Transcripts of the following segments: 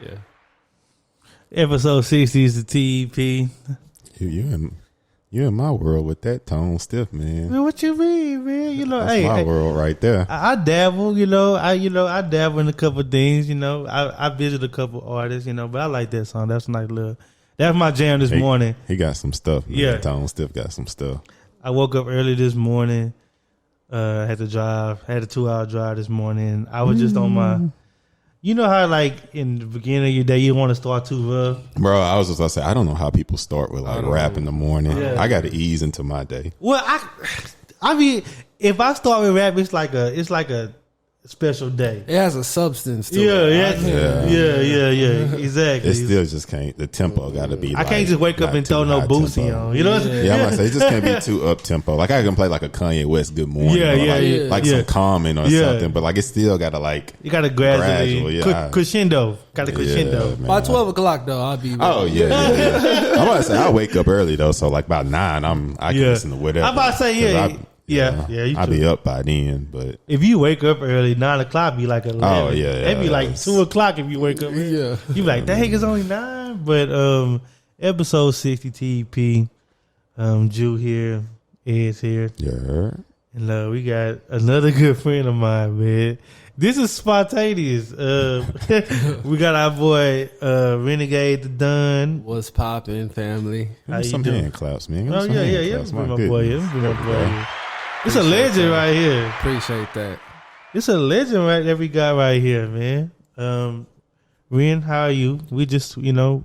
Yeah. Episode 60 is the TEP. You in my world with that tone stiff, man. Man, what you mean, man? You know, That's my world right there. I dabble, I dabble in a couple of things, I visit a couple artists, but I like that song. That's a nice little. That's my jam this morning. He got some stuff, man. Yeah. Tone Stiff got some stuff. I woke up early this morning. Had to drive. Had a 2-hour drive this morning. I was just on my. You know how like in the beginning of your day you want to start too rough? Bro, I was just gonna say I don't know how people start with like rap in the morning. Yeah. I got to ease into my day. Well, I mean, if I start with rap, it's like a special day. It has a substance to Yeah, it. exactly. It still just can't. The tempo got to be. I can't just wake up and throw no Boosie on. You know what I'm saying? Yeah, I'm gonna say it just can't be too up tempo. Like I can play like a Kanye West Good Morning. Like some calming or something. But like it still got to like. You got to gradually crescendo. Got to crescendo. Man, By 12 o'clock though, I'll be. Oh yeah. I'm about to say I wake up early though, so like by 9, I can listen to whatever. I'm about to say I'll be up by then. But if you wake up early, 9 o'clock be like 11. Oh yeah, It'd be like 2 o'clock if you wake up early. Yeah, you be like, dang, it's only 9. But episode 60 TEP, Jew here, Ed's here, yeah. and we got another good friend of mine, man. This is spontaneous. We got our boy RenegadeDaDon. What's poppin', family? Some hand claps, man. Oh yeah. Bring my boy here. It's a legend right here. Appreciate that. It's a legend right that we got right here, man. Ren, how are you? We just, we'll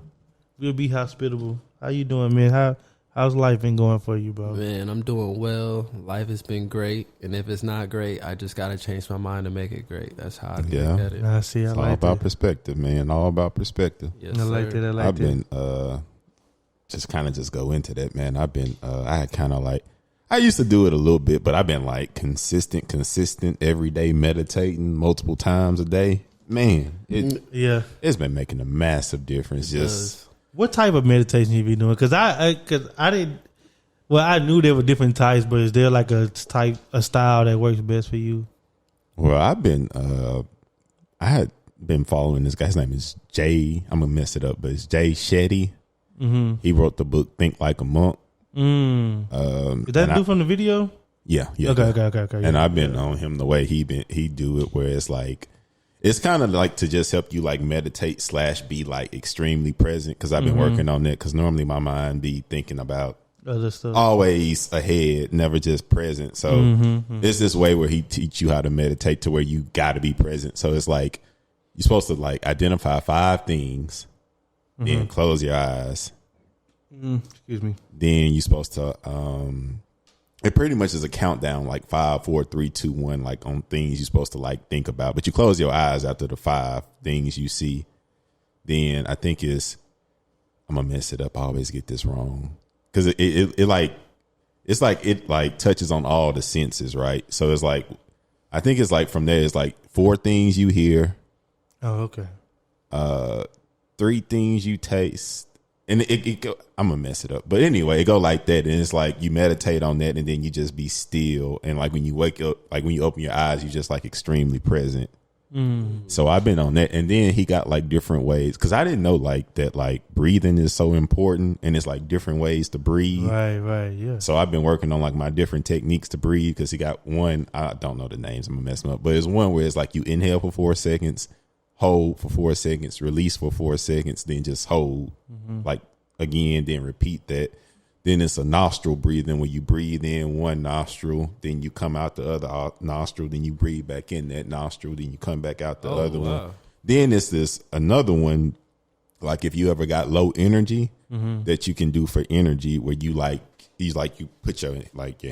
be hospitable. How you doing, man? How's life been going for you, bro? Man, I'm doing well. Life has been great, and if it's not great, I just gotta change my mind to make it great. That's how I look at it. I see. It's all about perspective, man. All about perspective. Yes, I like that. I've been just go into that, man. I've been I had kind of like I used to do it a little bit, but I've been like consistent every day, meditating multiple times a day. Man, it's been making a massive difference. What type of meditation you be doing? Because I didn't. Well, I knew there were different types, but is there like a style that works best for you? Well, I've been I had been following this guy. His name is Jay. I'm gonna mess it up, but it's Jay Shetty. Mm-hmm. He wrote the book Think Like a Monk. Is that dude from the video? Yeah. Okay. And I've been on him the way he do it, where it's like. It's kind of like to just help you like meditate / be like extremely present, because I've been working on that, because normally my mind be thinking about other stuff, always ahead, never just present. So it's this way where he teach you how to meditate to where you got to be present. So it's like you're supposed to like identify 5 things, then close your eyes. Excuse me. Then you're supposed to it pretty much is a countdown, like 5, 4, 3, 2, 1, like on things you're supposed to like think about. But you close your eyes after the 5 things you see. Then I think I'm gonna mess it up. I always get this wrong, because it touches on all the senses, right? So it's like, I think it's like from there, it's like 4 things you hear. Oh, okay. 3 things you taste. And I'm gonna mess it up, but anyway, it go like that, and it's like you meditate on that, and then you just be still, and like when you wake up, like when you open your eyes, you just like extremely present. So I've been on that, and then he got like different ways, because I didn't know like that, like breathing is so important, and it's like different ways to breathe. Right, yeah. So I've been working on like my different techniques to breathe, because he got one, I don't know the names, I'm gonna mess them up, but it's one where it's like you inhale for 4 seconds. Hold for 4 seconds, release for 4 seconds, then just hold, like again, then repeat that. Then it's a nostril breathing, where you breathe in one nostril, then you come out the other nostril, then you breathe back in that nostril, then you come back out the other one. Then it's this another one, like if you ever got low energy, that you can do for energy, where you put your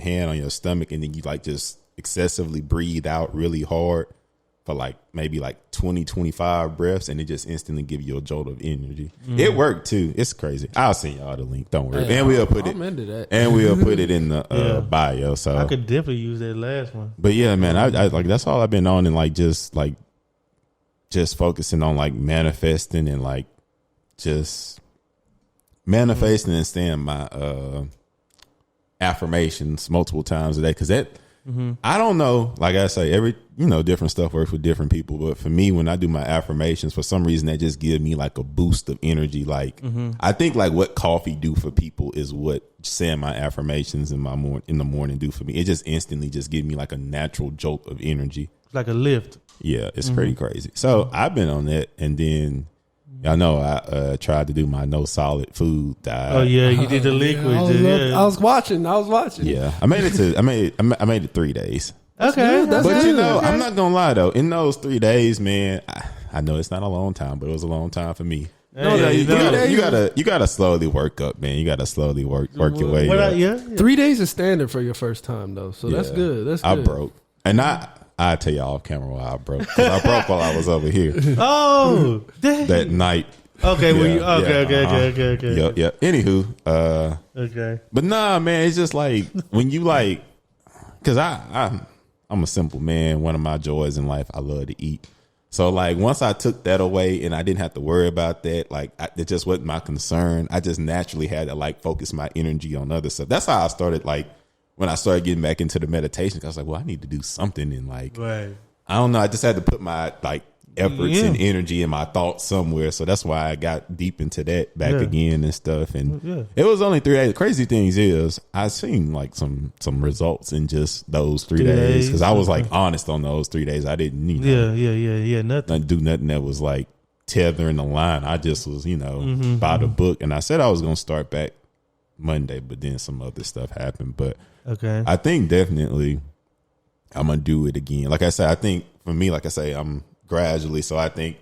hand on your stomach, and then you like just excessively breathe out really hard for like maybe like 20, 25 breaths, and it just instantly give you a jolt of energy. It worked too. It's crazy. I'll send y'all the link. Don't worry. And we'll put it in the bio. So I could definitely use that last one. But yeah, man, I like, that's all I've been on, and like just focusing on like manifesting, and like just manifesting and saying my affirmations multiple times a day, because I don't know. Like I say, different stuff works with different people. But for me, when I do my affirmations, for some reason, that just gives me like a boost of energy. Like I think like what coffee do for people is what saying my affirmations in the morning do for me. It just instantly just gives me like a natural jolt of energy. It's like a lift. Yeah, it's pretty crazy. So I've been on that, and then I know I tried to do my no solid food diet. Oh yeah, you did the liquid. I was watching. Yeah, I made it 3 days. Okay, That's But good. I'm not gonna lie though. In those 3 days, man, I know it's not a long time, but it was a long time for me. You gotta slowly work up, man. You gotta slowly work your way up. 3 days is standard for your first time though, so that's good. That's good. I broke, and I tell y'all off camera why I broke, because I broke while I was over here. Oh, that night. Okay, okay. Yep. Anywho, okay. But nah, man, it's just like when you like, because I'm a simple man. One of my joys in life, I love to eat. So like once I took that away and I didn't have to worry about that, like it just wasn't my concern. I just naturally had to like focus my energy on other stuff. That's how I started. Like when I started getting back into the meditation, I was like, well, I need to do something. And like, right. I don't know. I just had to put my like efforts and energy and my thoughts somewhere. So that's why I got deep into that back again and stuff. And it was only 3 days. The crazy things is I seen like some results in just those 3 days, because I was like honest on those 3 days. I didn't, nothing. do nothing that was like tethering the line. I just was, by the book. And I said I was going to start back Monday, but then some other stuff happened. But okay, I think definitely I'm going to do it again. Like I said, I think for me, like I say, I'm gradually. So I think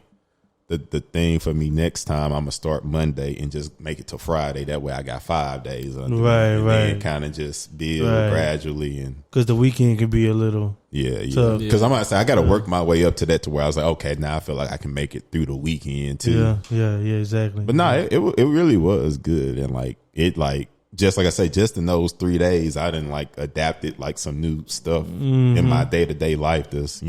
the thing for me next time, I'm gonna start Monday and just make it to Friday. That way I got 5 days under right. kind of just build gradually, and because the weekend can be a little because I'm gonna say I got to work my way up to that to where I was like, okay, now I feel like I can make it through the weekend too. Yeah, exactly. But it really was good, and like it like. Just like I say, just in those 3 days, I didn't like adapted like some new stuff in my day-to-day life that's,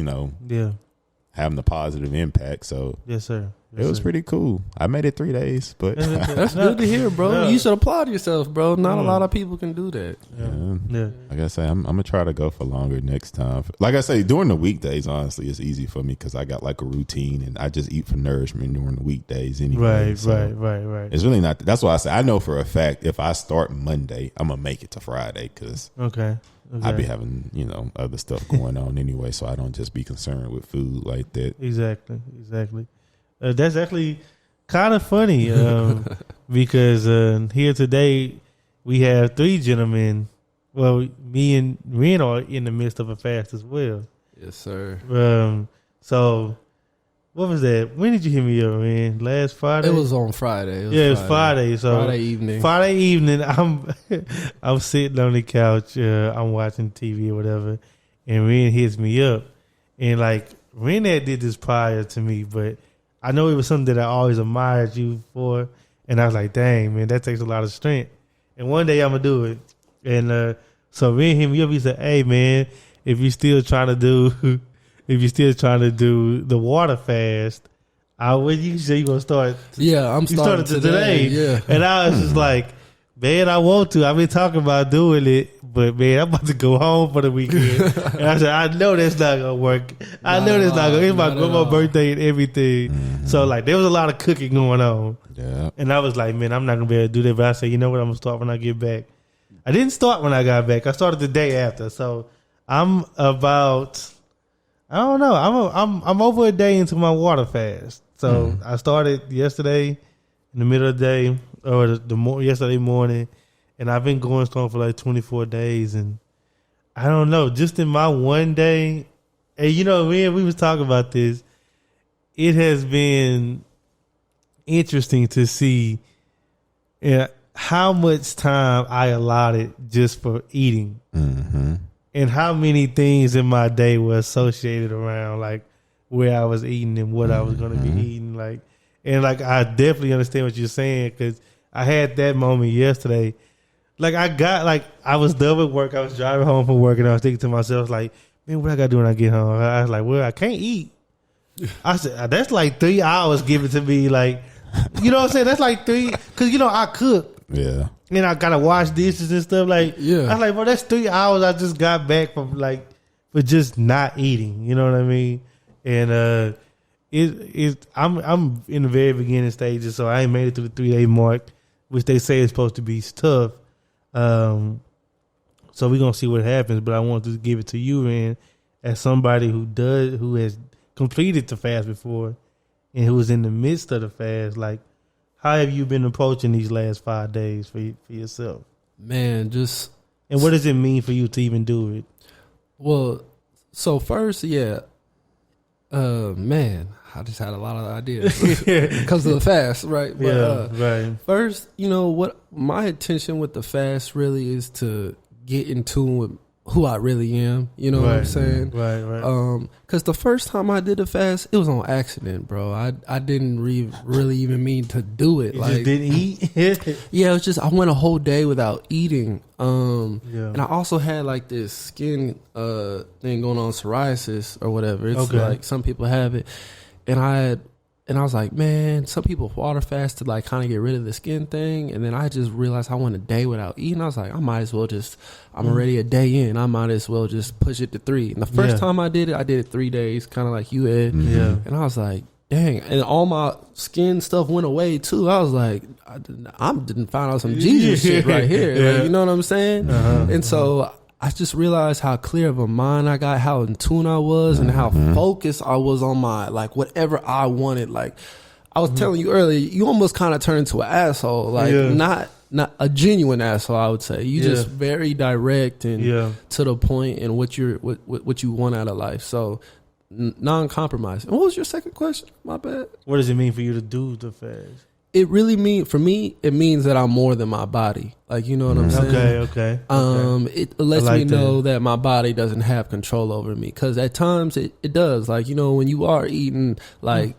having a positive impact. So yes, sir. It was pretty cool. I made it 3 days, but that's good to hear, bro. You should applaud yourself, bro. Not a lot of people can do that. Yeah. Like I say, I'm gonna try to go for longer next time. Like I say, during the weekdays, honestly, it's easy for me because I got like a routine and I just eat for nourishment during the weekdays anyway. Right. It's really not. That's why I say I know for a fact if I start Monday, I'm gonna make it to Friday because I be having other stuff going on anyway, so I don't just be concerned with food like that. Exactly. That's actually kind of funny because here today we have 3 gentlemen. Well, me and Ren are in the midst of a fast as well. Yes, sir. So what was that? When did you hit me up, Ren? Last Friday? It was on Friday. It was Friday. So Friday evening, I'm sitting on the couch. I'm watching TV or whatever, and Ren hits me up, and like Ren had did this prior to me, but I know it was something that I always admired you for, and I was like, dang, man, that takes a lot of strength. And one day I'm going to do it. And so Ren hit me up. He said, hey, man, if you're still trying to do the water fast, when you say you're going to start? Yeah, I'm starting today. Yeah. And I was just like, man, I want to. I've been talking about doing it, but man, I'm about to go home for the weekend. And I said, I know that's not gonna work. I know that's not gonna. It's my grandma's birthday and everything. Mm-hmm. So like, there was a lot of cooking going on. Yeah. And I was like, man, I'm not gonna be able to do that. But I said, you know what? I'm gonna start when I get back. I didn't start when I got back. I started the day after. So I'm about, I don't know. I'm over a day into my water fast. So I started yesterday in the middle of the day. Or yesterday morning, and I've been going strong for like 24 days, and I don't know, just in my one day, and we was talking about this, it has been interesting to see how much time I allotted just for eating, and how many things in my day were associated around like where I was eating and what I was going to be eating, and I definitely understand what you're saying because I had that moment yesterday. Like I was done with work. I was driving home from work and I was thinking to myself, like, man, what I got to do when I get home? I was like, well, I can't eat. I said, that's like 3 hours given to me. Like, you know what I'm saying? That's like 3, because, I cook. Yeah. And I got to wash dishes and stuff. Like, I was like, bro, that's 3 hours I just got back from like for just not eating. You know what I mean? And I'm in the very beginning stages, so I ain't made it to the 3-day mark, which they say is supposed to be tough. So we're gonna see what happens. But I want to give it to you, Ren, as somebody who has completed the fast before and who was in the midst of the fast. Like, how have you been approaching these last 5 days for yourself? Man, and what does it mean for you to even do it? Well, so first, man, I just had a lot of ideas because of the fast, right? But, right. First, what my intention with the fast really is to get in tune with who I really am. You know what I'm saying? Right. Because the first time I did the fast, it was on accident, bro. I didn't really even mean to do it. You just didn't eat? Yeah, it was just I went a whole day without eating. And I also had like this skin thing going on, psoriasis or whatever. It's like some people have it. And I was like, man, some people water fast to like kind of get rid of the skin thing. And then I just realized I went a day without eating. I was like, I might as well I'm already a day in. I might as well just push it to 3. And the first time I did it 3 days, kind of like you had. Yeah. And I was like, dang. And all my skin stuff went away too. I was like, I didn't find out some Jesus shit right here. Like, you know what I'm saying? And so I just realized how clear of a mind I got, how in tune I was, and how focused I was on my, like, whatever I wanted. Like, I was telling you earlier, you almost kind of turn into an asshole. Like, not a genuine asshole, I would say. You just very direct and to the point in what you want out of life. So, non-compromising. And what was your second question? My bad. What does it mean for you to do the fast? It really for me, it means that I'm more than my body. Like, you know what I'm saying? Okay. It lets me know that my body doesn't have control over me. Because at times it does. Like, when you are eating like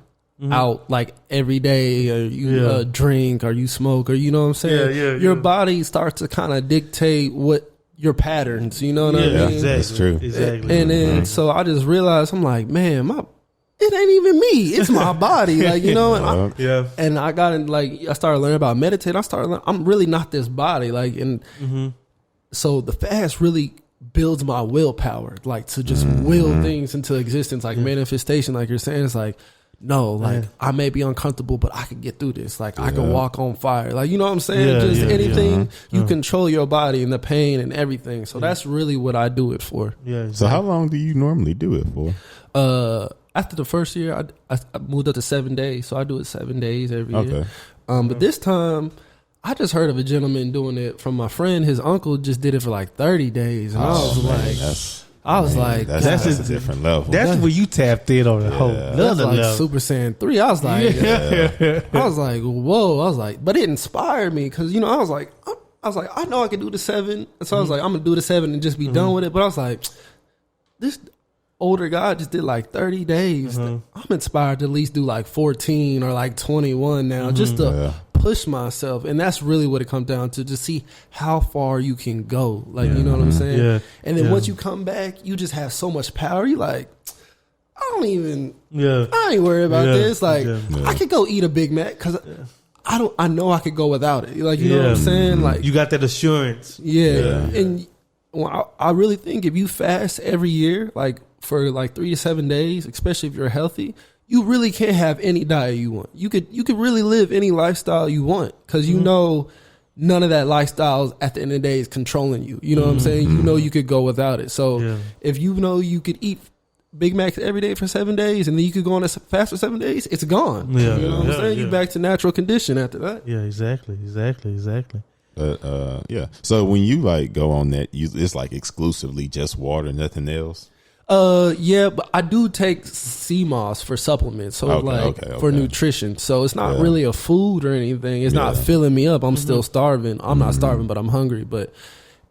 out like every day, or you drink, or you smoke, or you know what I'm saying? Your body starts to kind of dictate what your patterns, you know what I mean? Exactly. That's true. Exactly. And then so I just realized, I'm like, man, it ain't even me. It's my body. Like, and I got in, like, I started learning about meditating. I'm really not this body. Like, and so the fast really builds my willpower, like, to just will things into existence, like manifestation, like you're saying. It's like, no, like, I may be uncomfortable, but I can get through this. Like, I can walk on fire. Like, you know what I'm saying? Anything, you control your body and the pain and everything. So that's really what I do it for. Yeah. Exactly. So how long do you normally do it for? After the first year, I moved up to 7 days, so I do it 7 days every year. But this time, I just heard of a gentleman doing it from my friend. His uncle just did it for like 30 days, and I was like, that's a different level. That's where you tapped in on the whole another like level. Super Saiyan 3. I was like, I was like, whoa. I was like, but it inspired me because I was like, I know I can do the 7, so I was like, I'm gonna do the 7 and just be done with it. But I was like, this older guy just did like 30 days. I'm inspired to at least do like 14 or like 21 now, just to push myself. And that's really what it comes down to, just see how far you can go. Like, you know what I'm saying? And then once you come back, you just have so much power. You like, I ain't worried about this. Like, I could go eat a Big Mac because I know I could go without it. Like, you know what I'm saying? Like, you got that assurance. And I really think if you fast every year, like for like 3 to 7 days, especially if you're healthy, you really can't have any diet you want. You could really live any lifestyle you want because none of that lifestyle at the end of the day is controlling you. You know what I'm saying? You could go without it. So if you could eat Big Macs every day for 7 days and then you could go on a fast for 7 days, it's gone. You know what I'm saying? You're back to natural condition after that. Yeah, exactly. But so when you like go on that, it's like exclusively just water, nothing else. But I do take sea moss for supplements, so for nutrition. So it's not really a food or anything. It's not filling me up. I'm still starving. I'm not starving, but I'm hungry. But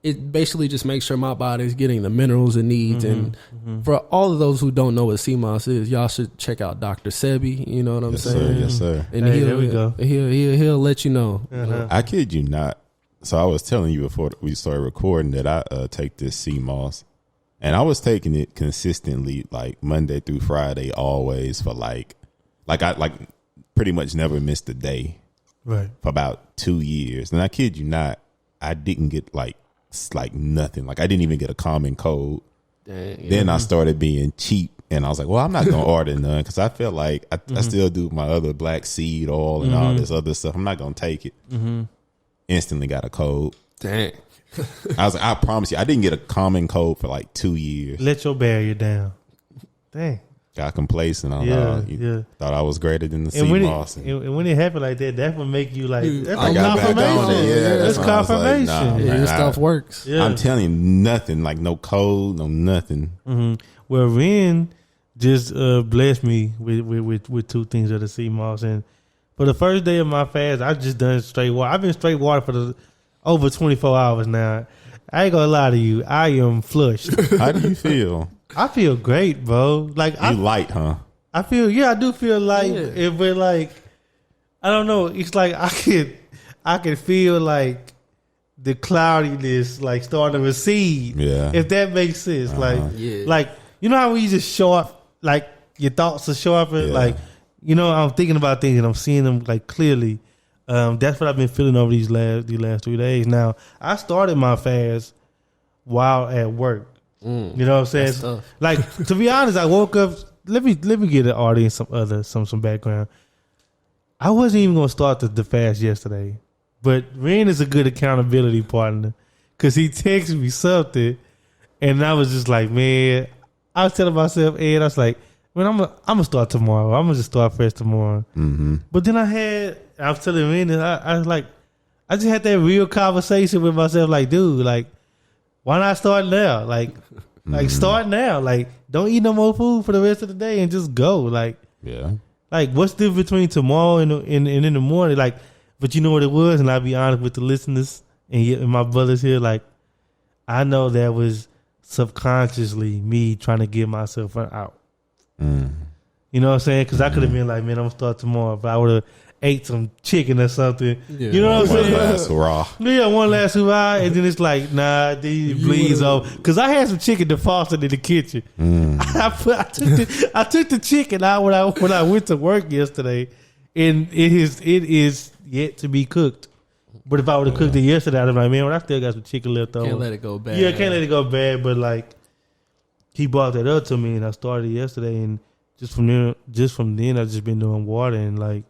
it basically just makes sure my body is getting the minerals it needs. And for all of those who don't know what sea moss is, y'all should check out Dr. Sebi. You know what I'm saying? Yes, sir. And he'll let you know. I kid you not. So I was telling you before we started recording that I take this sea moss. And I was taking it consistently, like Monday through Friday, always for like I pretty much never missed a day, right? For about 2 years. And I kid you not, I didn't get like nothing. Like I didn't even get a common cold. Dang, Then I started being cheap. And I was like, well, I'm not going to order none because I felt like I still do my other black seed oil and all this other stuff. I'm not going to take it. Instantly got a cold. Dang. I was like, I promise you, I didn't get a common cold for like 2 years. Let your barrier down. Dang. Got complacent on thought I was greater than the sea moss. And when it happened like that would make you like, that's I got back on it. Yeah, that's confirmation. Like, Your stuff works. Yeah. I'm telling you, nothing, like no cold, no nothing. Well, Ren just blessed me with 2 things of the sea moss. And for the first day of my fast, I just done straight water. I've been straight water for over 24 hours now. I ain't gonna lie to you. I am flushed. How do you feel? I feel great, bro. Like You light, huh? I do feel light, but like I don't know. It's like I can feel like the cloudiness like starting to recede. Yeah, if that makes sense. Like you know how we just sharp, like your thoughts are sharper. Yeah. Like I'm thinking about things and I'm seeing them like clearly. That's what I've been feeling over these last 3 days. Now I started my fast while at work. You know what I'm saying? Like to be honest, I woke up. Let me get the audience some background. I wasn't even gonna start the fast yesterday, but Ren is a good accountability partner because he texted me something, and I was just like, man, I was telling myself, Ed, I was like, man, I'm gonna start tomorrow. I'm gonna just start fresh tomorrow. But then I was telling Ren, I was like, I just had that real conversation with myself, like, dude, like, why not start now? Like start now. Like, don't eat no more food for the rest of the day and just go. Like, what's the difference between tomorrow and in the morning? Like, but you know what it was, and I'll be honest with the listeners and my brothers here. Like, I know that was subconsciously me trying to get myself out. You know what I'm saying? Because I could have been like, man, I'm gonna start tomorrow, but I would have ate some chicken or something. You know what I'm saying? One last hurrah. Yeah, one last hurrah, and then it's like, nah, then it bleeds over. Because I had some chicken defrosted in the kitchen. I took the chicken out when I went to work yesterday, and it is yet to be cooked. But if I would have cooked it yesterday, I'd be like, man, I still got some chicken left over. Can't let it go bad. Yeah, can't let it go bad. But like, he brought that up to me, and I started yesterday, and just from then, I've just been doing water and like.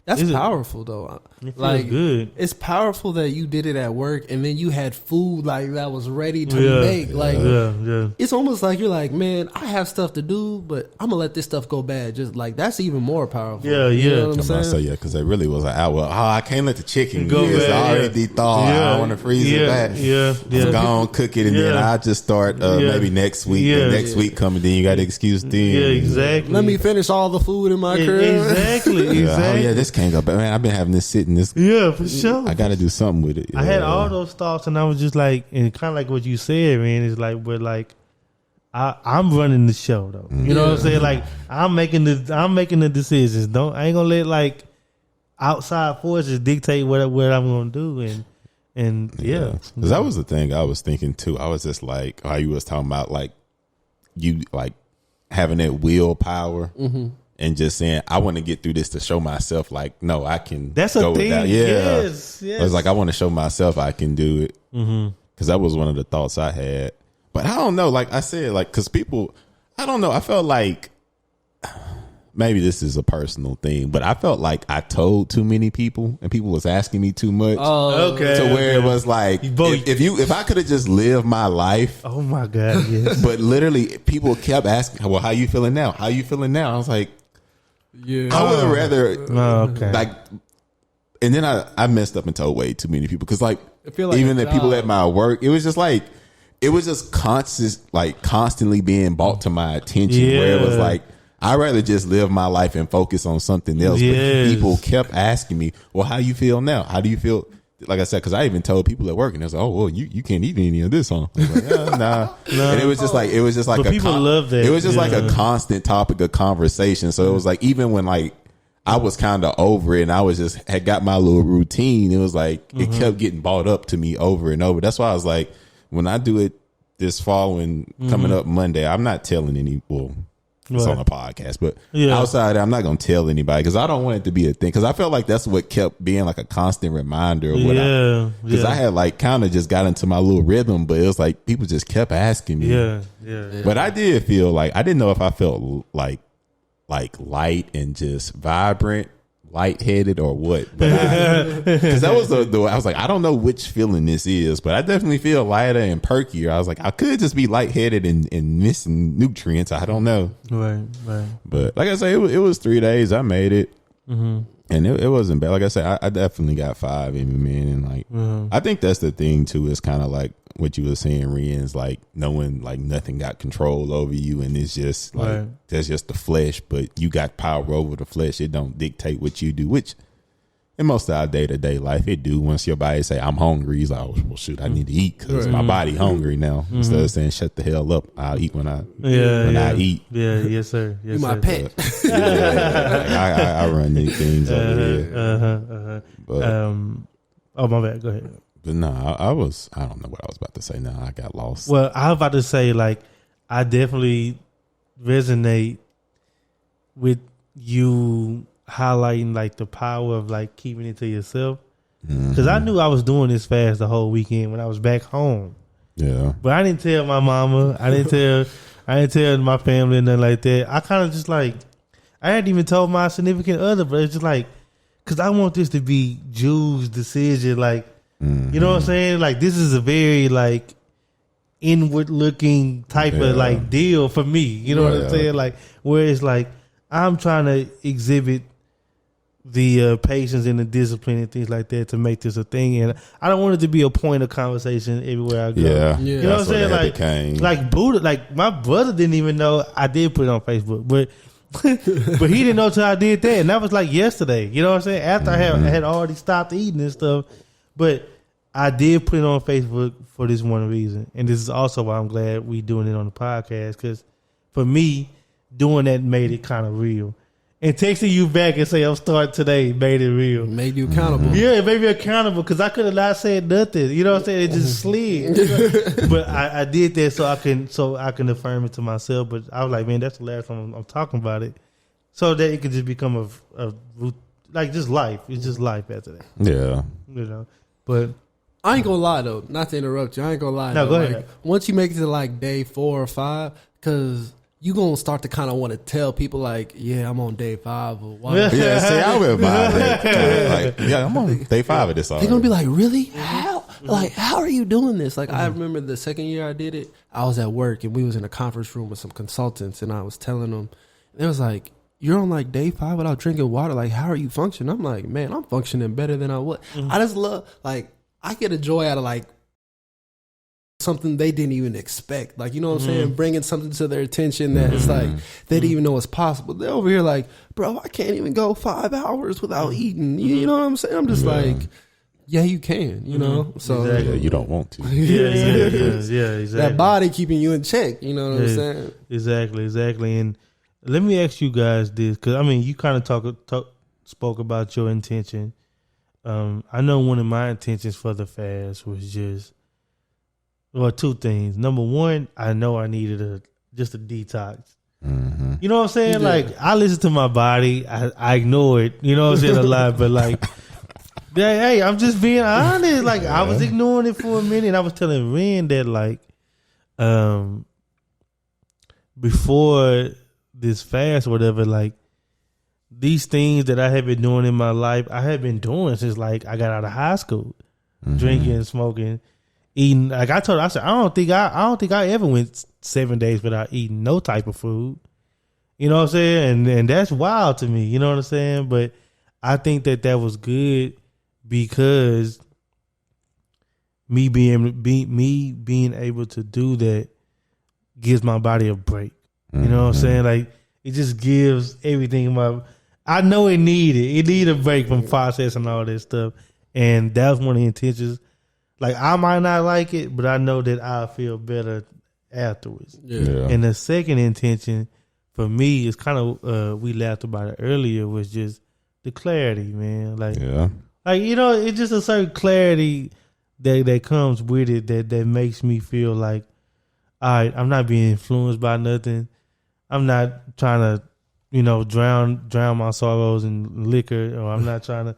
That's powerful though. It feels like good. It's powerful that you did it at work and then you had food like that was ready to make. Like it's almost like you're like, man, I have stuff to do, but I'm gonna let this stuff go bad. Just like that's even more powerful. You know what I'm saying? Because it really was an hour. I can't let the chicken go bad. I already thought I want to freeze it back. I'm gonna cook it and then I just start maybe next week. And next week coming, then you got the excuse then. Yeah, exactly. Let me finish all the food in my crib. Exactly. This can't go bad. Man, I've been having this sitting. Yeah, for sure. I got to do something with it. I had all those thoughts, and I was just like, and kind of like what you said, man. Is like, but like, I'm running the show though. You know what I'm saying? Like, I'm making the decisions. I ain't gonna let like outside forces dictate what I'm gonna do. And because that was the thing I was thinking too. I was just like how you was talking about like you like having that willpower. And just saying, I want to get through this to show myself, like, no, I can. That's a thing. Yes. I was like, I want to show myself I can do it. Because that was one of the thoughts I had. But I don't know. Like I said, like, because people, I don't know. I felt like maybe this is a personal thing, but I felt like I told too many people, and people was asking me too much. Oh, okay. To where it was like, if I could have just lived my life. Oh my God, yes. But literally, people kept asking, well, how you feeling now? How you feeling now? I was like. Yeah, I would have rather like, and then I messed up and told way too many people because like even the people at my work, it was just constantly being brought to my attention where it was like I'd rather just live my life and focus on something else. But people kept asking me, well, how you feel now? How do you feel? Like I said, because I even told people at work, and they was like, "Oh, well, you can't eat any of this, huh?" I was like, nah. And it was just like but people love that. It was just like a constant topic of conversation. So it was like even when like I was kind of over it, and I was just had got my little routine. It was like it kept getting brought up to me over and over. That's why I was like, when I do it this following coming up Monday, I'm not telling any. Well, It's on a podcast, but outside of that, I'm not gonna tell anybody because I don't want it to be a thing. Because I felt like that's what kept being like a constant reminder of what because I had like kind of just got into my little rhythm, but it was like people just kept asking me. But I did feel like I didn't know if I felt like light and just vibrant, lightheaded or what. But because that was the I was like, I don't know which feeling this is, but I definitely feel lighter and perkier. I was like, I could just be lightheaded and missing nutrients. I don't know. Right. But like I say, it was 3 days. I made it. And it wasn't bad. Like I said, I definitely got 5 in me, man. And like, I think that's the thing too. Is kind of like what you were saying, Ren, is like knowing like nothing got control over you, and it's just like that's just the flesh. But you got power over the flesh. It don't dictate what you do, which in most of our day to day life, it do. Once your body say I'm hungry, he's like, oh, well, shoot, I need to eat because my body hungry now. Instead of saying shut the hell up, I'll eat when I eat. Yes sir. You my pet. I run these things over here. But, oh my bad. Go ahead. But no, I don't know what I was about to say. Now I got lost. Well, I was about to say like I definitely resonate with you highlighting like the power of like keeping it to yourself, because I knew I was doing this fast the whole weekend when I was back home. Yeah, but I didn't tell my mama. I didn't tell my family and nothing like that. I kind of just like I hadn't even told my significant other, but it's just like because I want this to be Jules' decision. Like you know what I'm saying? Like this is a very like inward looking type of like deal for me. You know what I'm saying? Like where it's like I'm trying to exhibit the patience and the discipline and things like that to make this a thing, and I don't want it to be a point of conversation everywhere I go. You know what I'm saying? Like Buddha, like my brother didn't even know I did put it on Facebook, but but he didn't know till I did that, and that was like yesterday. You know what I'm saying? After I had already stopped eating and stuff, but I did put it on Facebook for this one reason, and this is also why I'm glad we doing it on the podcast, because for me, doing that made it kind of real. And texting you back and say I'm starting today made it real. Made you accountable. Yeah, it made me accountable because I could have not said nothing. You know what I'm saying? It just slid. But I did that so I can affirm it to myself. But I was like, man, that's the last time I'm talking about it. So that it could just become a like just life. It's just life after that. Yeah. You know. But I ain't gonna lie though, not to interrupt you. I ain't gonna lie. No, though. go ahead. Like, once you make it to like day 4 or 5, because you gonna start to kind of want to tell people like, yeah, I'm on day 5 or why. Yeah, see, I went by that. Like, yeah, I'm on day 5 of this already. They're gonna be like, really? How? Like, how are you doing this? Like, I remember the second year I did it, I was at work and we was in a conference room with some consultants, and I was telling them, it was like, you're on like day 5 without drinking water. Like, how are you functioning? I'm like, man, I'm functioning better than I was. I just love, like, I get a joy out of like something they didn't even expect. Like, you know what I'm saying? Bringing something to their attention that it's like, they didn't even know it's possible. They're over here like, bro, I can't even go 5 hours without eating. You know what I'm saying? I'm just like, yeah, you can, you know? So exactly. Yeah, you don't want to. Yeah, exactly. That body keeping you in check, you know what I'm saying? Exactly. And let me ask you guys this, because I mean, you kind of spoke about your intention. I know one of my intentions for the fast was just, well, 2 things. Number one, I know I needed just a detox. You know what I'm saying? Yeah. Like, I listen to my body. I ignore it. You know what I'm saying? A lot, but like, hey, I'm just being honest. Like, I was ignoring it for a minute. I was telling Ren that like, before this fast or whatever, like, these things that I have been doing in my life, I have been doing since like I got out of high school, drinking, smoking, eating. Like I told her, I said, I don't think I ever went 7 days without eating no type of food. You know what I'm saying? And that's wild to me. You know what I'm saying? But I think that was good because me being able to do that gives my body a break. You know what I'm saying? Like, it just gives everything I know it needed a break from processing all this stuff. And that was one of the intentions. Like, I might not like it, but I know that I'll feel better afterwards. Yeah. And the second intention for me is kind of, we laughed about it earlier, was just the clarity, man. Like, you know, it's just a certain clarity that comes with it that makes me feel like, all right, I'm not being influenced by nothing. I'm not trying to, drown my sorrows in liquor, or I'm not trying to,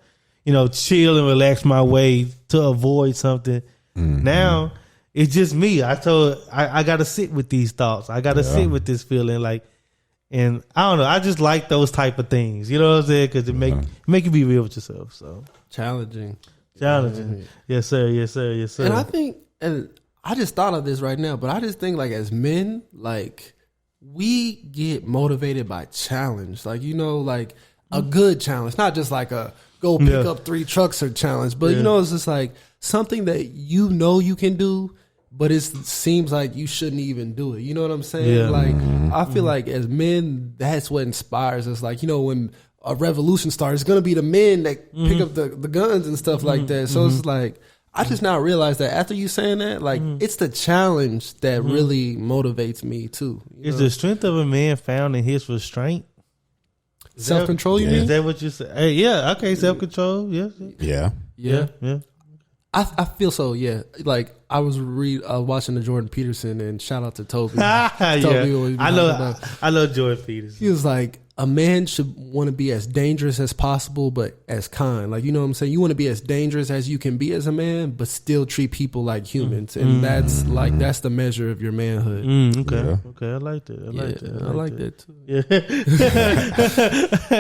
chill and relax my way to avoid something. Mm-hmm. Now it's just me. I got to sit with these thoughts. I got to sit with this feeling, like, and I don't know. I just like those type of things. You know what I'm saying? Because it make you be real with yourself. So challenging. Yeah. Yes, sir. And I think, and I just thought of this right now, but I just think, like, as men, like, we get motivated by challenge. Like, like a good challenge, not just like a go pick up 3 trucks or challenge, but it's just like something that you can do, but it seems like you shouldn't even do it. You know what I'm saying? Yeah. Like, I feel like as men, that's what inspires us. Like, when a revolution starts, it's going to be the men that pick up the guns and stuff like that. So it's like, I just now realized that after you saying that, like, it's the challenge that really motivates me too. Is the strength of a man found in his restraint? Self-control, you mean? Is that what you say? Hey, yeah, okay, self-control, yeah. I feel so, yeah. Like, I was watching the Jordan Peterson, and shout out to Toby. Toby I know Jordan Peterson. He was like, a man should want to be as dangerous as possible, but as kind. Like, you know what I'm saying? You want to be as dangerous as you can be as a man, but still treat people like humans. And that's the measure of your manhood. Okay, I like that. I like that too. Yeah.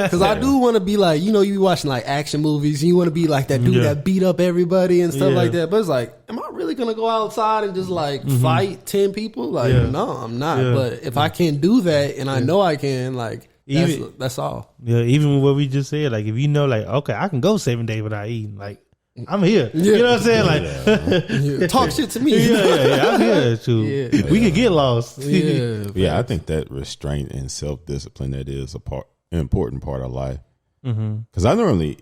Because I do want to be like, you be watching like action movies, and you want to be like that dude that beat up everybody and stuff like that. But it's like, am I really going to go outside and just like fight 10 people? Like, no, I'm not. Yeah. But if I can do that, and I know I can, like, that's all. Yeah, even with what we just said, like, if like, okay, I can go 7 days without eating, like, I'm here. Yeah. You know what I'm saying? Like, talk shit to me. I'm here too. We could get lost. I think that restraint and self-discipline, that is an important part of life. Because I normally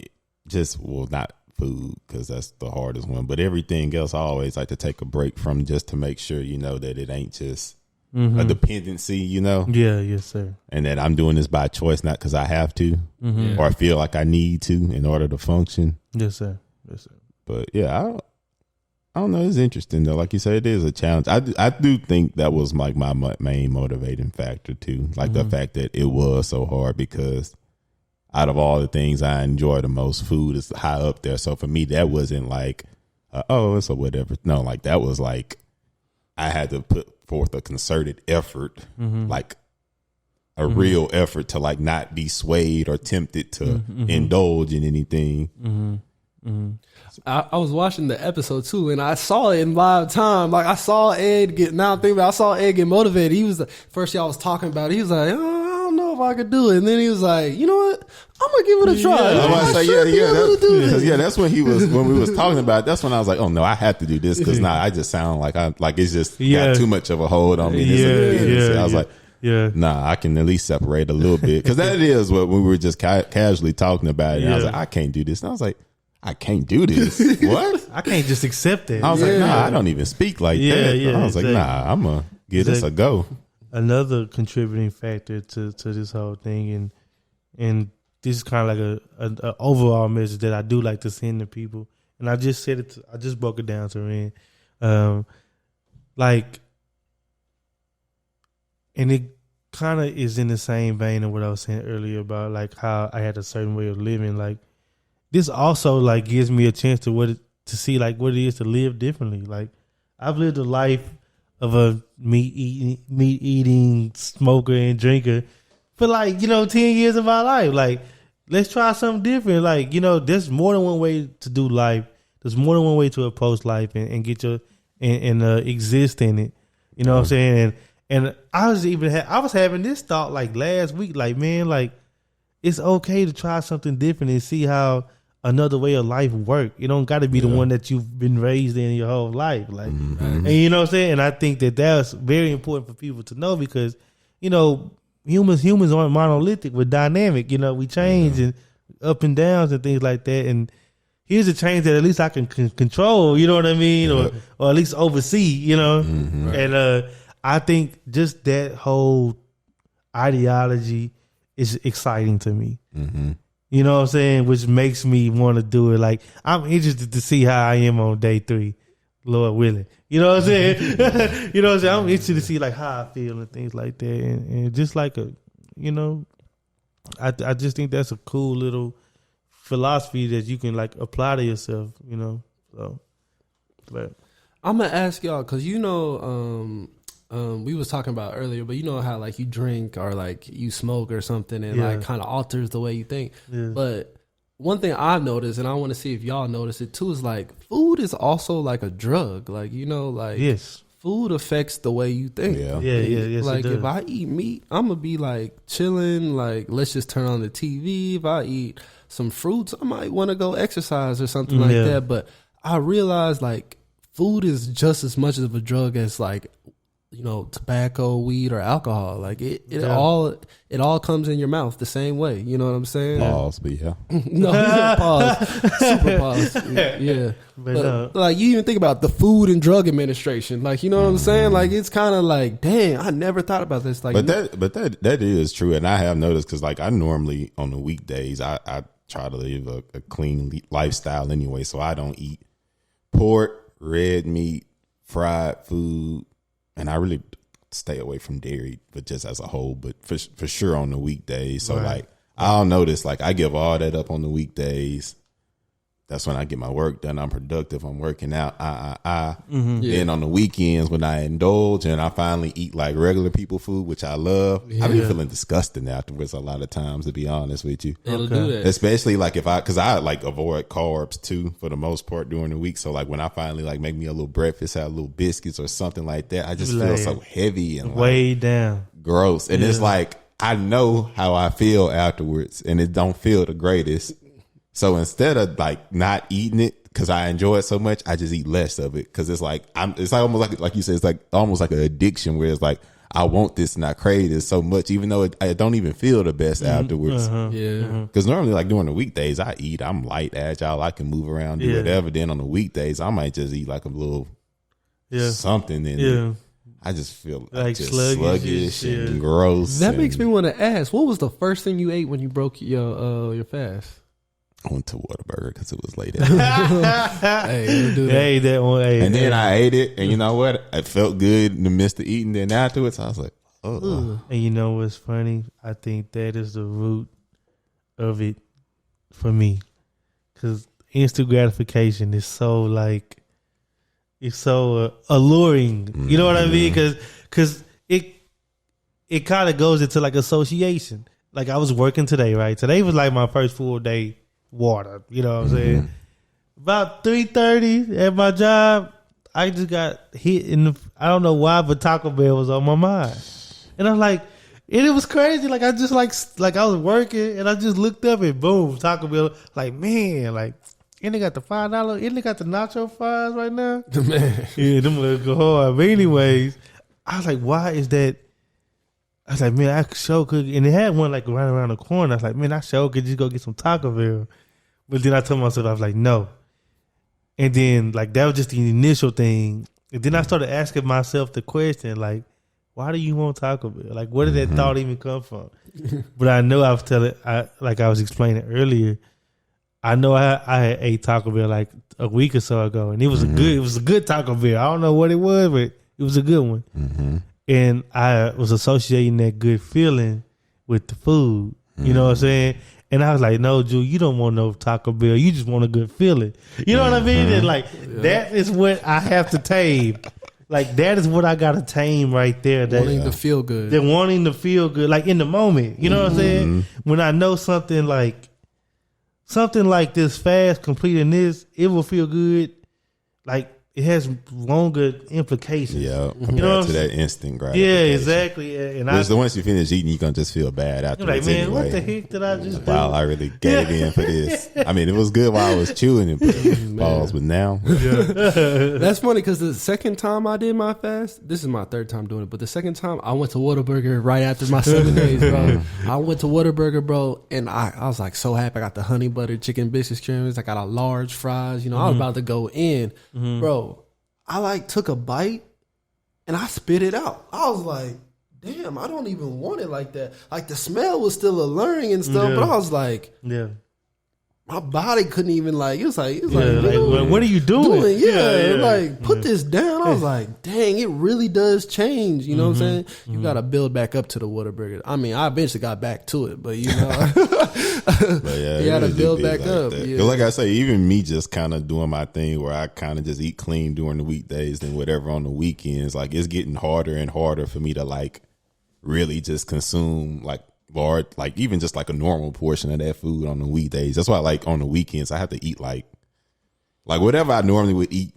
not food, because that's the hardest one, but everything else I always like to take a break from, just to make sure that it ain't just a dependency, Yeah, yes, sir. And that I'm doing this by choice, not because I have to, or I feel like I need to in order to function. Yes, sir. But yeah, I don't know. It's interesting though. Like you said, it is a challenge. I do think that was like my main motivating factor too. Like the fact that it was so hard, because out of all the things I enjoy the most, food is high up there. So for me, that wasn't like, it's a whatever. No, like that was like, I had to put forth a concerted effort, like a real effort to like not be swayed or tempted to indulge in anything. I was watching the episode too, and I saw it in live time. Like, I saw Ed get motivated. He was first y'all was talking about it. He was like, I don't know if I could do it. And then he was like, you know what? I'm gonna give it a try. That's when when we was talking about it, that's when I was like, oh no, I have to do this, because I just sound like it's just got too much of a hold on me. I was like, I can at least separate a little bit, because that is what we were just casually talking about it. And I was like, I can't do this. And I was like, I can't do this. What? I can't just accept it. I was like, I don't even speak like that. I was like, I'm gonna give this a go. Another contributing factor to this whole thing, and this is kind of like a overall message that I do like to send to people. And I just said it. I just broke it down to Ren. Like, and it kind of is in the same vein of what I was saying earlier about like how I had a certain way of living. Like, this also like gives me a chance to see like what it is to live differently. Like, I've lived a life of a meat eating smoker and drinker for like 10 years of my life. Like, let's try something different. Like, there's more than one way to do life. There's more than one way to approach life and get your and exist in it. You know what I'm saying? And I was having this thought like last week. Like, man, like, it's okay to try something different and see how another way of life work. You don't got to be the one that you've been raised in your whole life. Like, and you know what I'm saying? And I think that that's very important for people to know, because, humans aren't monolithic. We're dynamic. We change and up and downs and things like that. And here's a change that at least I can control, you know what I mean? Or at least oversee, And I think just that whole ideology is exciting to me. You know what I'm saying? Which makes me want to do it. Like, I'm interested to see how I am on day 3. Lord willing. You know what I'm saying? You know what I'm saying? I'm interested to see like how I feel and things like that. And just like I just think that's a cool little philosophy that you can like apply to yourself, So, but I'm gonna ask y'all because we was talking about earlier, but you know how like you drink or like you smoke or something and like kind of alters the way you think. Yeah. But one thing I've noticed, and I want to see if y'all notice it too, is like food is also like a drug. Like yes. Food affects the way you think. Yeah. Yes, like if I eat meat, I'm gonna be like chilling. Like let's just turn on the TV. If I eat some fruits, I might want to go exercise or something like that. But I realize like food is just as much of a drug as like tobacco, weed, or alcohol. Like it all comes in your mouth the same way. You know what I'm saying? Pause, but yeah. No, pause. Super pause. Yeah. But like you even think about the Food and Drug Administration. Like, you know what I'm saying? Like it's kind of like, dang, I never thought about this. Like, but that is true, and I have noticed because like I normally on the weekdays I try to live a clean lifestyle anyway, so I don't eat pork, red meat, fried food. And I really stay away from dairy, but just as a whole, but for sure on the weekdays. So like I'll notice like I give all that up on the weekdays. That's when I get my work done. I'm productive. I'm working out. Then on the weekends when I indulge and I finally eat like regular people food, which I love, I be feeling disgusting afterwards a lot of times, to be honest with you. It'll do that. Especially like because I like avoid carbs too for the most part during the week. So like when I finally like make me a little breakfast, have little biscuits or something like that, I just feel so heavy and way down, gross. And it's like I know how I feel afterwards, and it don't feel the greatest. So instead of like not eating it because I enjoy it so much, I just eat less of it because it's like almost like you said, it's like almost like an addiction where it's like I want this and I crave this so much, even though I don't even feel the best afterwards. Because normally like during the weekdays I eat, I'm light, agile, I can move around, do whatever. Then on the weekdays I might just eat like a little something and I just feel like just sluggish and gross. That makes me want to ask, what was the first thing you ate when you broke your fast? I went to Whataburger because it was late. Hey, that one. And then I ate it, and you know what? It felt good in the midst of eating. Then afterwards, I was like, oh. And you know what's funny? I think that is the root of it for me, because instant gratification is so like it's so alluring. You know what I mean? Because it kind of goes into like association. Like I was working today, right? Today was like my first full day. Water, you know what I'm saying? About 3:30 at my job, I just got hit I don't know why, but Taco Bell was on my mind. And I'm like, and it was crazy. Like I just like I was working and I just looked up and boom, Taco Bell. Like, man, like, and they got the $5, and they got the nacho fries right now. Man. Yeah, them little go hard. But anyways, I was like, why is that? I was like, man, I sure could. And they had one like right around the corner. I was like, man, I sure could just go get some Taco Bell. But then I told myself, I was like, no. And then like that was just the initial thing. And then I started asking myself the question, like, why do you want Taco Bell? Like, where did that thought even come from? But I know I was explaining earlier, I know I had ate Taco Bell like a week or so ago, and it was a good Taco Bell. I don't know what it was, but it was a good one. And I was associating that good feeling with the food. You know what I'm saying? And I was like, no, Drew, you don't want no Taco Bell. You just want a good feeling. You know what I mean? And like, that is what I have to tame. Like, that is what I got to tame right there. Wanting to feel good. They're wanting to feel good, like in the moment. You know what I'm saying? When I know something like this fast, completing this, it will feel good. Like, it has longer implications. Yeah, compared to that instant gratification. Yeah, exactly. And once you finish eating, you're going to just feel bad afterwards. Like, man, anyway. what the heck did I just do? Wow, I really gave in for this. I mean, it was good while I was chewing and balls, but now. That's funny because the second time I did my fast, this is my third time doing it, but the second time I went to Whataburger right after my 7 days, bro. I went to Whataburger, bro, and I was like so happy. I got the honey butter chicken biscuit trimmings. I got a large fries. You know, I was about to go in, bro. I like took a bite and I spit it out. I was like, damn, I don't even want it like that. Like the smell was still alluring and stuff, but I was like, my body couldn't even like. It was like, what are you doing? Put this down. I was like, dang, it really does change. You know what I'm saying? You got to build back up to the Whataburger. I mean, I eventually got back to it, but you know, you got to build back up. Yeah. Like I say, even me just kind of doing my thing where I kind of just eat clean during the weekdays and whatever on the weekends. Like it's getting harder and harder for me to like really just consume like large, like even just like a normal portion of that food on the weekdays. That's why like on the weekends I have to eat like whatever I normally would eat.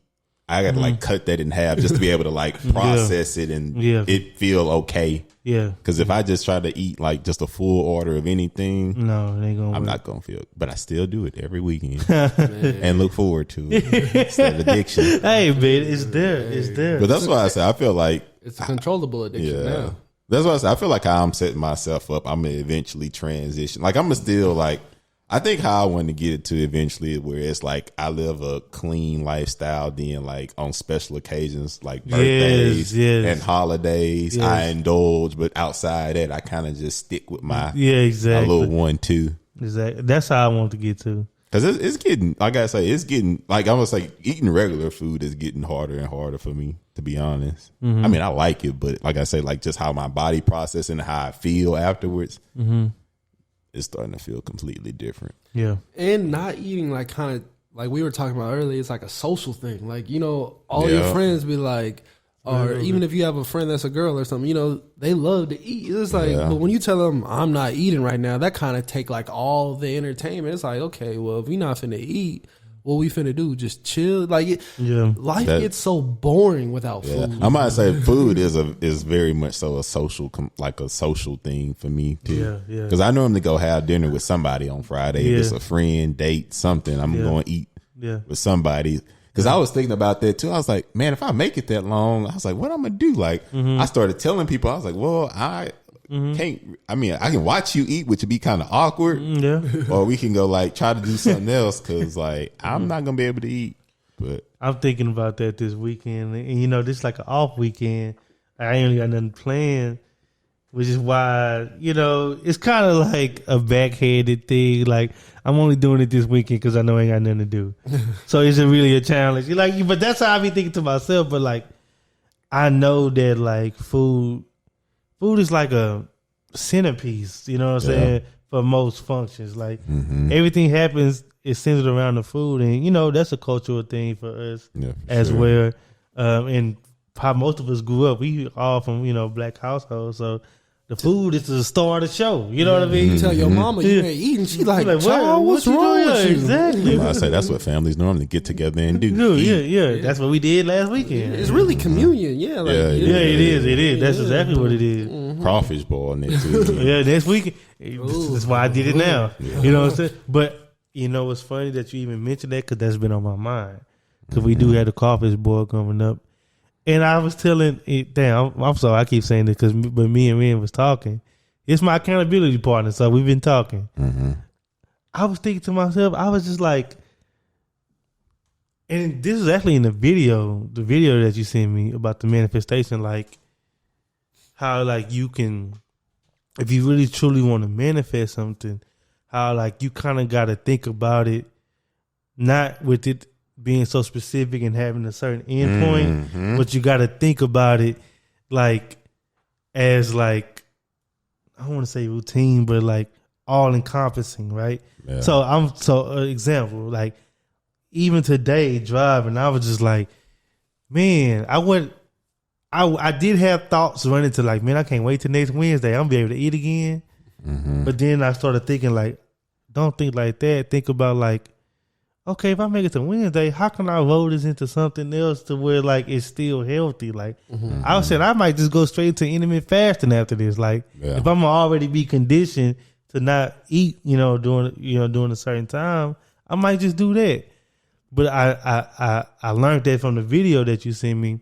I got to like cut that in half just to be able to like process it and it feel okay. Yeah. Because if I just try to eat like just a full order of anything, I'm not gonna feel. But I still do it every weekend and look forward to it. It's that addiction. Hey, man, it's there. It's there. But that's why I say I feel like it's a controllable addiction now. That's why I say I feel like how I'm setting myself up, I'm gonna eventually transition. Like I'm gonna still like, I think how I want to get it to eventually where it's like I live a clean lifestyle, then like on special occasions like birthdays and holidays, I indulge, but outside that I kind of just stick with my my little 1-2. Exactly. That's how I want to get to. Cause it's getting, like I say, it's getting like almost like eating regular food is getting harder and harder for me, to be honest. I mean, I like it, but like I say, like just how my body processing and how I feel afterwards, it's starting to feel completely different. Yeah, and not eating like kind of like we were talking about earlier. It's like a social thing. Like you know, all your friends be like. Or even if you have a friend that's a girl or something, you know, they love to eat. It's like, but when you tell them I'm not eating right now, that kind of take like all the entertainment. It's like, okay, well, if we not finna eat, what we finna do? Just chill. Like, life gets so boring without food. I might say food is very much so a social, like a social thing for me too. Because I normally go have dinner with somebody on Friday. If it's a friend, date, something, I'm going to eat with somebody. Because I was thinking about that too. I was like, man, if I make it that long, I was like, what I'm going to do? Like, I started telling people, I was like, well, I can't, I mean, I can watch you eat, which would be kind of awkward. Or we can go like try to do something else because like, I'm not going to be able to eat. But I'm thinking about that this weekend. And you know, this is like an off weekend. I ain't got nothing planned, which is why, you know, it's kind of like a backhanded thing. Like, I'm only doing it this weekend because I know I ain't got nothing to do. So it's really a challenge. Like, but that's how I be thinking to myself. But like, I know that like food is like a centerpiece, you know what I'm saying, for most functions. Like everything happens, is centered around the food. And, you know, that's a cultural thing for us as well. And how most of us grew up, we all from, you know, black households. So the food is the star of the show. You know what I mean? You tell your mama you ain't eating. She's like, child, what's wrong with you? Exactly. I say that's what families normally get together and do. That's what we did last weekend. It's really communion. It is. That's exactly what it is. Crawfish boil next week. Next week. That's why I did it now. You know what I'm saying? But you know, it's funny that you even mentioned that because that's been on my mind. Because we do have the crawfish boil coming up. And I was telling it, I'm sorry, I keep saying this but me and Ren was talking. It's my accountability partner, so we've been talking. I was thinking to myself, I was just like, and this is actually in the video that you sent me about the manifestation, like how like you can, if you really truly want to manifest something, how like you kind of got to think about it, not with it being so specific and having a certain endpoint, but you got to think about it like as like, I don't want to say routine, but like all encompassing, right? Yeah. So example, like even today driving, I was just like, man, I did have thoughts running to like, man, I can't wait till next Wednesday. I'm gonna be able to eat again. But then I started thinking like, don't think like that. Think about like, okay, if I make it to Wednesday, how can I roll this into something else to where like it's still healthy? Like I said, I might just go straight to intermittent fasting after this. Like if I'm already be conditioned to not eat, during a certain time, I might just do that. But I learned that from the video that you sent me.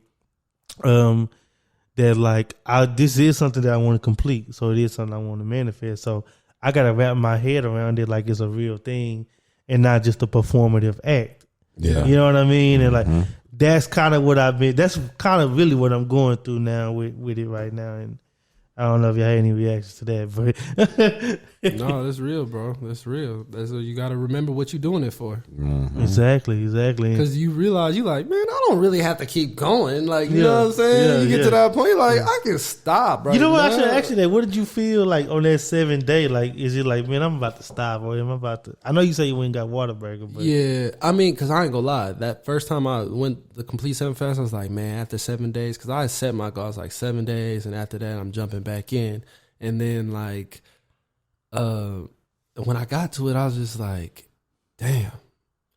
That like this is something that I want to complete, so it is something I want to manifest. So I gotta wrap my head around it like it's a real thing and not just a performative act. Yeah, you know what I mean. And like that's kind of what I've been. That's kind of really what I'm going through now with it right now. And I don't know if y'all had any reactions to that, but No, that's real, bro. That's real. That's you got to remember what you're doing it for. Mm-hmm. Exactly. Because you realize you like, man, I don't really have to keep going. Like, you know what I'm saying? Yeah, you get to that point, like, I can stop, right? You know what? I should ask you that. What did you feel like on that 7th day? Like, is it like, man, I'm about to stop, or am I about to? I know you say you went and got Whataburger, but yeah, I mean, because I ain't gonna lie. That first time I went the complete 7 fast, I was like, man, after 7 days, because I set my goals like 7 days, and after that, I'm jumping back in. And then, like, when I got to it, I was just like, damn,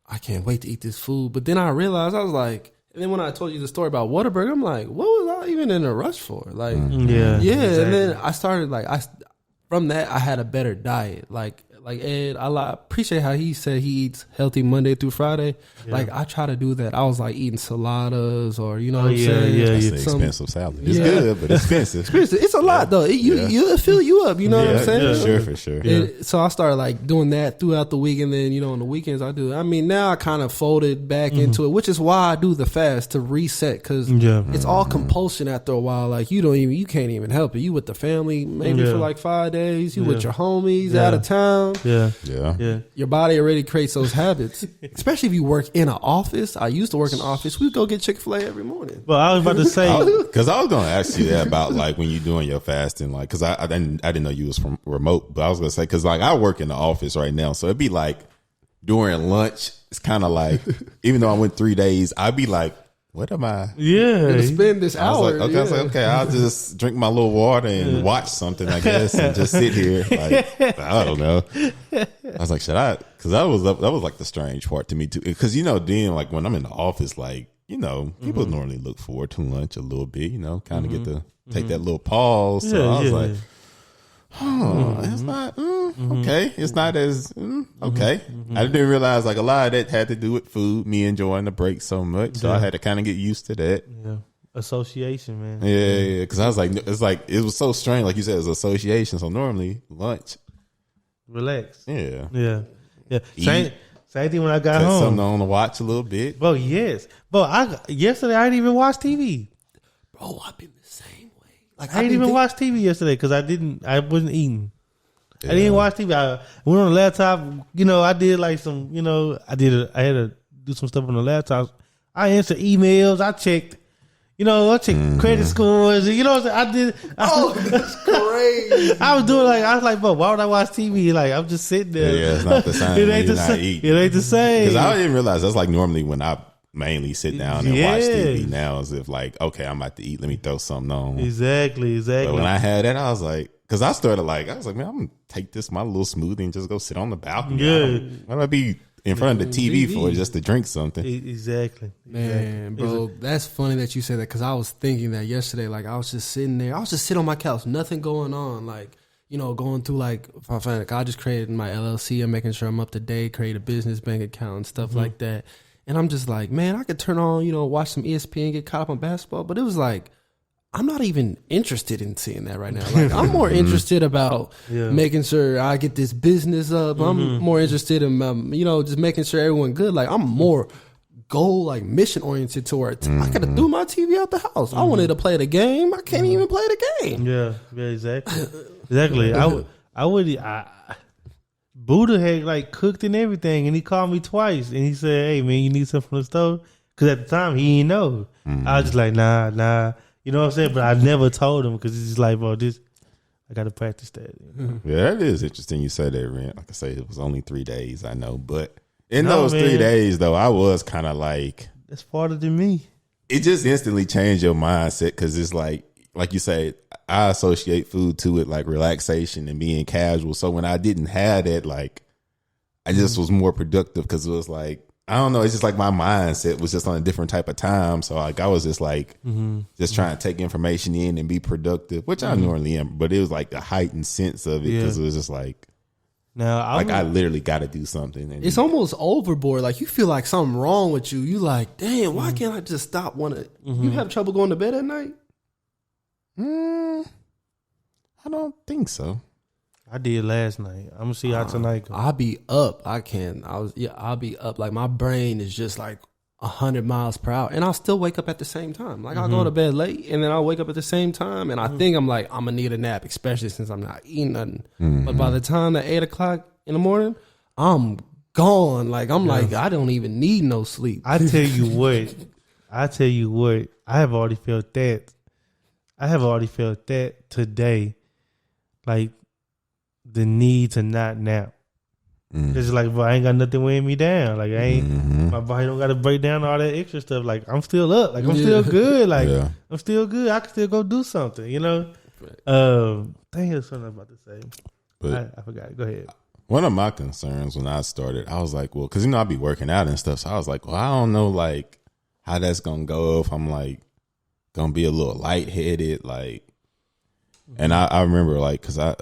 I can't wait to eat this food. But then I realized, I was like, and then when I told you the story about Whataburger, I'm like, what was I even in a rush for? Like, yeah. Exactly. And then I started, like, from that, I had a better diet. Like Ed, I appreciate how he said he eats healthy Monday through Friday. Yeah. Like, I try to do that. I was like eating saladas or, you know what I'm saying? Yeah, it's expensive salad. It's good, but expensive. It's a lot, though. It'll fill you up, you know what I'm saying? For sure. So I started, like, doing that throughout the week. And then, you know, on the weekends I do. I mean, now I kind of folded back into it, which is why I do the fast, to reset. Because it's all compulsion after a while. Like, you can't even help it. You with the family maybe for like 5 days. You with your homies out of town. Yeah. Your body already creates those habits, especially if you work in an office. I used to work in an office. We'd go get Chick-fil-A every morning. Well, I was about to say, because I was going to ask you that about like when you're doing your fasting, like, because I didn't know you was from remote, but I was going to say, because like I work in the office right now, so it'd be like during lunch. It's kind of like, even though I went 3 days, I'd be like, what am I? To spend this hour. I was like, okay, I'll just drink my little water and watch something, I guess, and just sit here. Like, I don't know. I was like, should I? Because that was like the strange part to me too. Because you know, then like when I'm in the office, like, you know, people normally look forward to lunch a little bit. You know, kind of get to take that little pause. So I was like, it's not okay. It's not as okay. I didn't realize like a lot of that had to do with food, me enjoying the break so much. So I had to kind of get used to that. Yeah, association, man. Yeah. Because I was like, it was so strange. Like you said, it was association. So normally lunch, relax. Yeah. Same thing when I got home. Something on to watch a little bit. Bro, yes. Bro, yesterday I didn't even watch TV. Bro, I've been the same way. Like, I didn't even watch TV yesterday because I wasn't eating. Yeah. I didn't watch TV. I went on the laptop. You know, I did like some, you know, I had to do some stuff on the laptop. I answered emails. I checked credit scores. You know what I'm saying? That's crazy. I was like, bro, why would I watch TV? Like, I'm just sitting there. Yeah, it's not the same. It ain't the same. It ain't the same. Because I didn't realize that's like normally when I mainly sit down and watch TV now, as if like, okay, I'm about to eat, let me throw something on. Exactly. But when I had that, I was like, because I was like, man, I'm gonna take my little smoothie and just go sit on the balcony. Yeah. Why do I be in front of the TV for just to drink something? Exactly. Man, bro, that's funny that you said that, because I was thinking that yesterday. Like, I was just sitting there. I was just sitting on my couch, nothing going on. Like, you know, going through like I just created my LLC. I'm making sure I'm up to date, create a business bank account and stuff like that. And I'm just like, man, I could turn on, you know, watch some ESPN, get caught up on basketball. But it was like, I'm not even interested in seeing that right now. Like, I'm more interested about making sure I get this business up. I'm more interested in, you know, just making sure everyone good. Like, I'm more goal, like mission oriented toward. I could have threw my TV out the house. I wanted to play the game. I can't even play the game. Yeah, exactly. Exactly. Buddha had like cooked and everything, and he called me twice, and he said, "Hey man, you need something from the stove?" Because at the time he didn't know. I was just like, nah. You know what I'm saying? But I never told him, because he's just like, bro, I got to practice that. Yeah, that is interesting you said that, Ren. Like I say, it was only 3 days, I know, but in those 3 days though, I was kind of like, that's farther than me. It just instantly changed your mindset, because it's like you say, I associate food to it, like relaxation and being casual. So when I didn't have that, like, I just was more productive, because it was like, I don't know, it's just like my mindset was just on a different type of time. So like I was just like, just trying to take information in and be productive, which I normally am, but it was like the heightened sense of it, because it was just like, I literally got to do something. And it's almost overboard. Like, you feel like something wrong with you. You like, damn, why can't I just stop? You have trouble going to bed at night? I don't think so. I did last night. I'm gonna see how tonight goes. I'll be up. I'll be up. Like, my brain is just like, 100 miles per hour, and I'll still wake up at the same time. Like I'll go to bed late, and then I'll wake up at the same time, and I think I'm like, I'm gonna need a nap, especially since I'm not eating nothing. But by the time at 8 o'clock in the morning, I'm gone. Like I'm like, I don't even need no sleep. I tell you what, I have already felt that. I have already felt that today, like the need to not nap. It's like, bro, I ain't got nothing weighing me down. Like I ain't, my body don't got to break down all that extra stuff. Like I'm still up. Like I'm still good. Like I'm still good. I can still go do something. You know. Dang, there's something I'm about to say. But I forgot. Go ahead. One of my concerns when I started, I was like, well, because I be working out and stuff. So I was like, well, I don't know, like how that's gonna go if I'm like gonna be a little lightheaded, like. And I remember like because I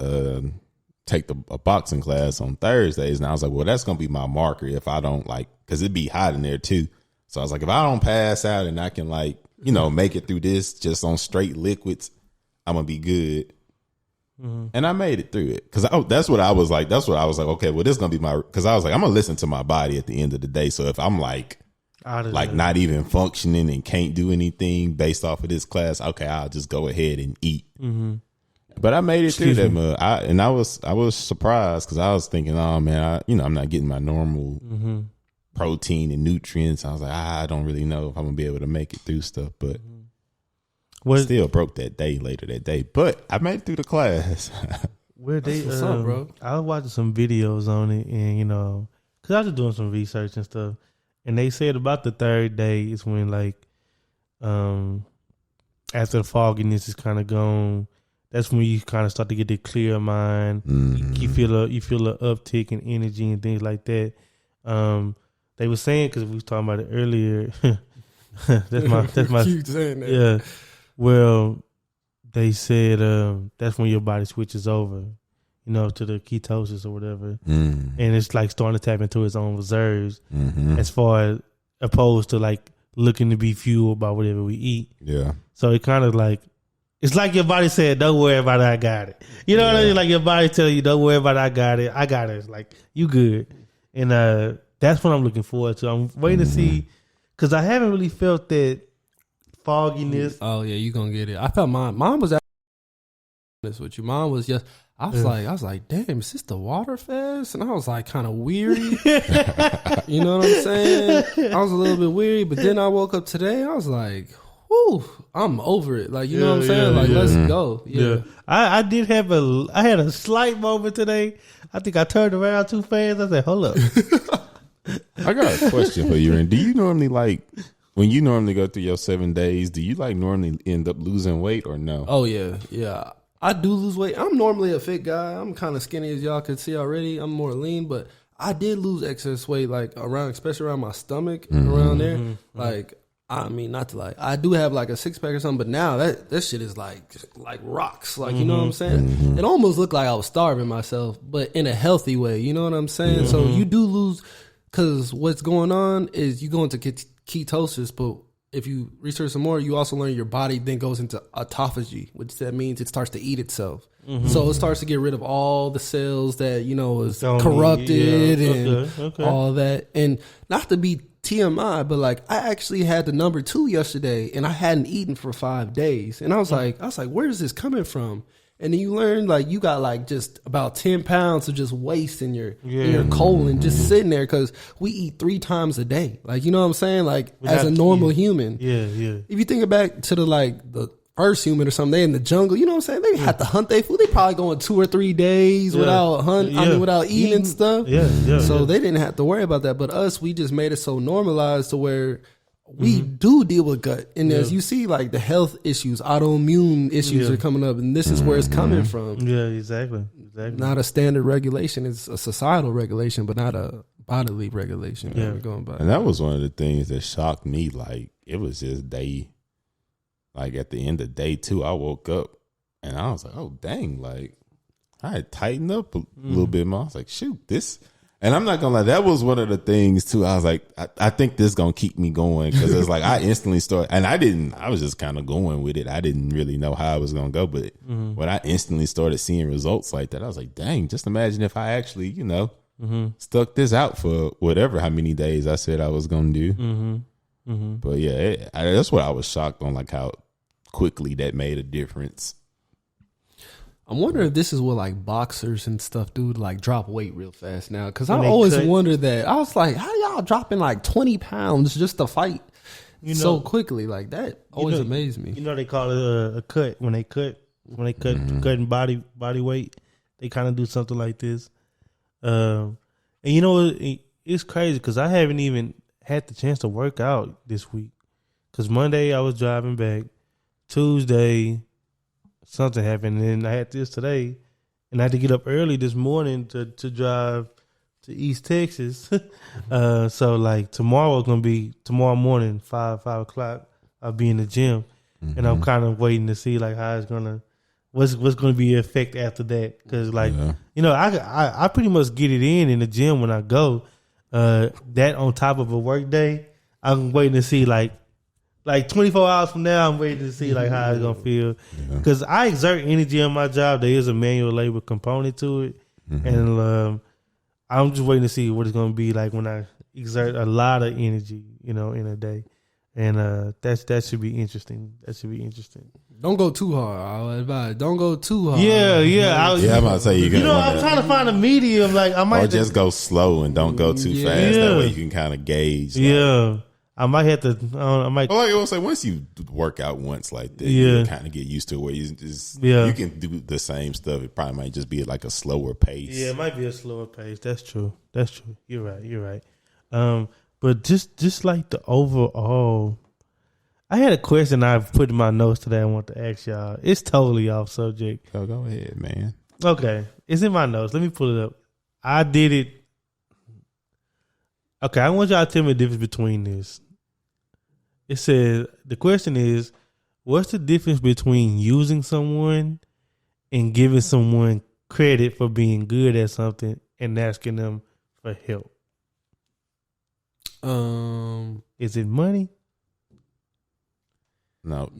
take a boxing class on Thursdays, and I was like, well, that's gonna be my marker if I don't like, because it'd be hot in there too. So I was like, if I don't pass out and I can like, make it through this just on straight liquids, I'm gonna be good. And I made it through it because that's what I was like. Okay, well, this is gonna be because I was like, I'm gonna listen to my body at the end of the day. So if I'm like not even functioning and can't do anything based off of this class, okay, I'll just go ahead and eat. But I made it through that mud. I was surprised because I was thinking, oh man, I'm not getting my normal protein and nutrients. I was like, I don't really know if I'm gonna be able to make it through stuff, but still broke that day later that day. But I made it through the class. Where they, bro? I was watching some videos on it, and because I was doing some research and stuff, and they said about the third day is when like, after the fogginess is kind of gone. That's when you kind of start to get the clear mind. You feel a uptick in energy and things like that. They were saying, because we was talking about it earlier. that's my. Keep saying that. Yeah. Well, they said that's when your body switches over, to the ketosis or whatever, and it's like starting to tap into its own reserves, as far as opposed to like looking to be fueled by whatever we eat. Yeah. So it kind of like. It's like your body said, don't worry about it, I got it. You know what I mean? Like your body telling you, don't worry about it, I got it. It's like, you good. And that's what I'm looking forward to. I'm waiting to see, because I haven't really felt that fogginess. Oh, yeah, you going to get it. I felt mine was honest with you. Mine was just, I was like, damn, is this the water fast? And I was like kind of weary. You know what I'm saying? I was a little bit weary, but then I woke up today, I was like, whew, I'm over it. Like, you know what I'm saying? Like, let's go. Yeah. I had a slight moment today. I think I turned around too fast. I said, hold up. I got a question for you, Ren. Do you normally when you normally go through your 7 days, do you normally end up losing weight or no? Oh, yeah. Yeah. I do lose weight. I'm normally a fit guy. I'm kind of skinny, as y'all can see already. I'm more lean, but I did lose excess weight, like especially around my stomach, around there. Like, I mean, not to lie, I do have like a 6-pack or something, but now that shit is like rocks. Like, you know what I'm saying? It almost looked like I was starving myself, but in a healthy way. You know what I'm saying? So you do lose, because what's going on is you go into ketosis, but if you research some more, you also learn your body then goes into autophagy, which that means it starts to eat itself. So it starts to get rid of all the cells that, is corrupted and all that. And not to be TMI, but like I actually had the number 2 yesterday, and I hadn't eaten for 5 days, and I was like, where is this coming from? And then you learn like you got like just about 10 pounds of just waste in your colon, just sitting there, because we eat 3 times a day. Like, you know what I'm saying? Like as a normal human. Yeah. If you think back to the first human or something, they in the jungle, you know what I'm saying? They had to hunt their food. They probably going 2 or 3 days without without eating stuff. So they didn't have to worry about that. But us, we just made it so normalized to where we do deal with gut. And as you see, like the health issues, autoimmune issues are coming up, and this is where it's coming from. Yeah, exactly. Not a standard regulation. It's a societal regulation, but not a bodily regulation. Yeah, we're going by. And that was one of the things that shocked me. Like, it was just like at the end of day 2, I woke up and I was like, oh, dang, like I had tightened up a little bit more. I was like, shoot, this. And I'm not going to lie, that was one of the things too. I was like, I think this going to keep me going, because it's like I instantly started, and I was just kind of going with it. I didn't really know how I was going to go, but when I instantly started seeing results like that, I was like, dang, just imagine if I actually, stuck this out for whatever, how many days I said I was going to do. But yeah, that's what I was shocked on, like how quickly that made a difference. I'm wondering if this is what like boxers and stuff do to like drop weight real fast now. Because I When they always cut. wondered that. I was like, how y'all dropping like 20 pounds just to fight so know, quickly? Like that always amazed me. You know they call it a cut when they cut cutting body weight. They kind of do something like this. And you know it's crazy because I haven't even had the chance to work out this week. Because Monday I was driving back, Tuesday something happened, and then I had this today, and I had to get up early this morning to drive to East Texas. So like tomorrow morning, 5 o'clock, I'll be in the gym, and I'm kind of waiting to see like how it's gonna, what's gonna be the effect after that, because like you know I pretty much get it in the gym when I go. That on top of a work day, I'm waiting to see like 24 hours from now, I'm waiting to see like how it's gonna feel, because I exert energy on my job. There is a manual labor component to it, and I'm just waiting to see what it's gonna be like when I exert a lot of energy, you know, in a day, and that should be interesting. That should be interesting. Don't go too hard. I advise. Don't go too hard. Yeah. I'm about to say You know, I'm trying to find a medium. Like I might or just go slow and don't go too fast. That way you can kind of gauge. I might have to. I might. Well, I will say once you work out once like that, you kind of get used to it. Where you just you can do the same stuff. It probably might just be like a slower pace. Yeah, it might be a slower pace. That's true. You're right. But just like the overall, I had a question I put in my notes today. I want to ask y'all. It's totally off subject. Go ahead, man. Okay, it's in my notes. Let me pull it up. I did it. Okay, I want y'all to tell me the difference between this. It says, the question is, what's the difference between using someone and giving someone credit for being good at something and asking them for help? Is it money? No.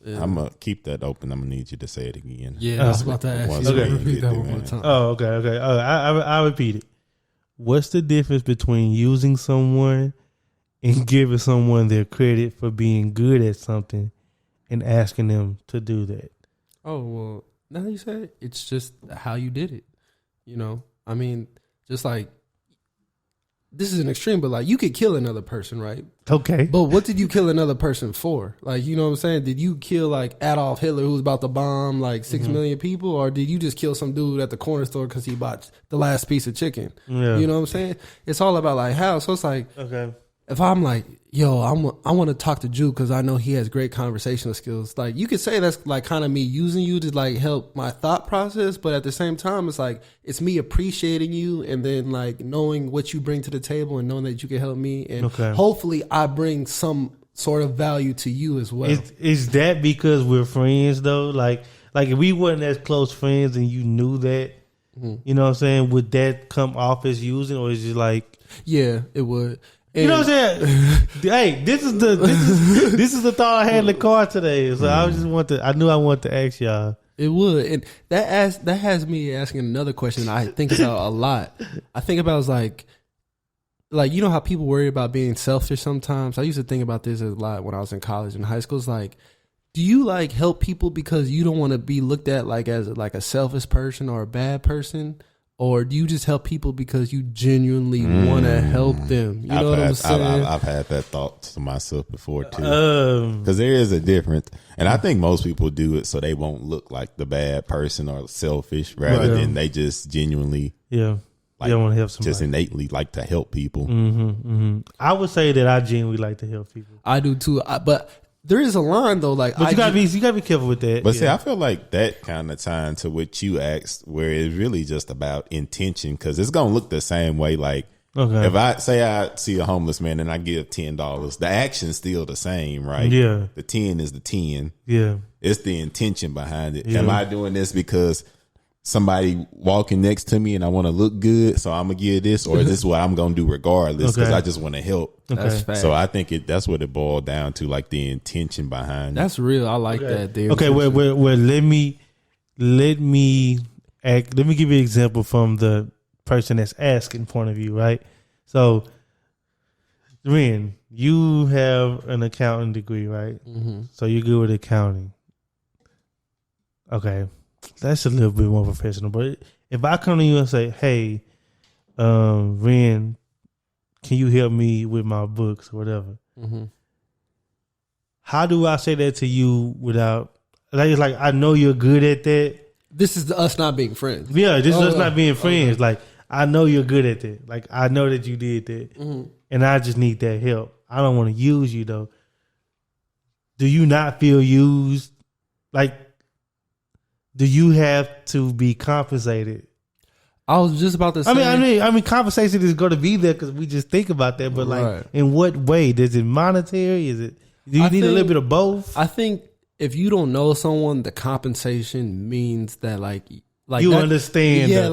I'm going to keep that open. I'm going to need you to say it again. Yeah, I was about to ask you to repeat that one more time. Oh, okay. I'll repeat it. What's the difference between using someone and giving someone their credit for being good at something and asking them to do that? Oh, well, now that you said it, it's just how you did it. You know, I mean, just like, this is an extreme, but like you could kill another person, right? Okay. But what did you kill another person for? Like, you know what I'm saying? Did you kill like Adolf Hitler, who was about to bomb like 6 million people? Or did you just kill some dude at the corner store because he bought the last piece of chicken? Yeah. You know what I'm saying? It's all about like how. So it's like, okay, if I'm like, yo, I want to talk to Drew because I know he has great conversational skills. Like, you could say that's like kind of me using you to like help my thought process, but at the same time, it's like it's me appreciating you and then like knowing what you bring to the table and knowing that you can help me, and hopefully I bring some sort of value to you as well. Is that because we're friends though? Like if we weren't as close friends and you knew that, you know what I'm saying? Would that come off as using, or is it like? Yeah, it would. You know what I'm saying? Hey, this is the thought I had in the car today. So I knew I wanted to ask y'all. It would, and that has me asking another question that I think about a lot. I think about is like you know how people worry about being selfish sometimes. I used to think about this a lot when I was in college and high school. It's like, do you like help people because you don't want to be looked at like as like a selfish person or a bad person? Or do you just help people because you genuinely want to help them? You know what I'm saying? I've had that thought to myself before too. Because there is a difference. And I think most people do it so they won't look like the bad person or selfish, rather than they just genuinely like, you don't want to help somebody. Just innately like to help people. I would say that I genuinely like to help people. I do too. But there is a line though, like, but you gotta be careful with that. But see, I feel like that kind of tie into what you asked, where it's really just about intention, because it's gonna look the same way. Like, if I see a homeless man and I give $10, the action's still the same, right? Yeah, the 10 is the 10. Yeah, it's the intention behind it. Yeah. Am I doing this because somebody walking next to me and I want to look good, so I'm gonna give this, or is this what I'm gonna do regardless because I just want to help? That's fact. So I think that's what it boiled down to, like the intention behind it. That's real. I like that. Okay, well, let me give you an example from the person that's asking point of view, right? So Ren, you have an accounting degree, right? Mm-hmm. So you're good with accounting. Okay. That's a little bit more professional. But if I come to you and say, hey, Ren, can you help me with my books or whatever? Mm-hmm. How do I say that to you without, like I know you're good at that. This is us not being friends. Yeah, this is us not being friends. Like, I know you're good at that. Like, I know that you did that. Mm-hmm. And I just need that help. I don't want to use you, though. Do you not feel used? Like, do you have to be compensated? I was just about to say. I mean, compensation is going to be there because we just think about that. But like, in what way? Is it monetary? Do you need a little bit of both? I think if you don't know someone, the compensation means that like you understand. Yeah,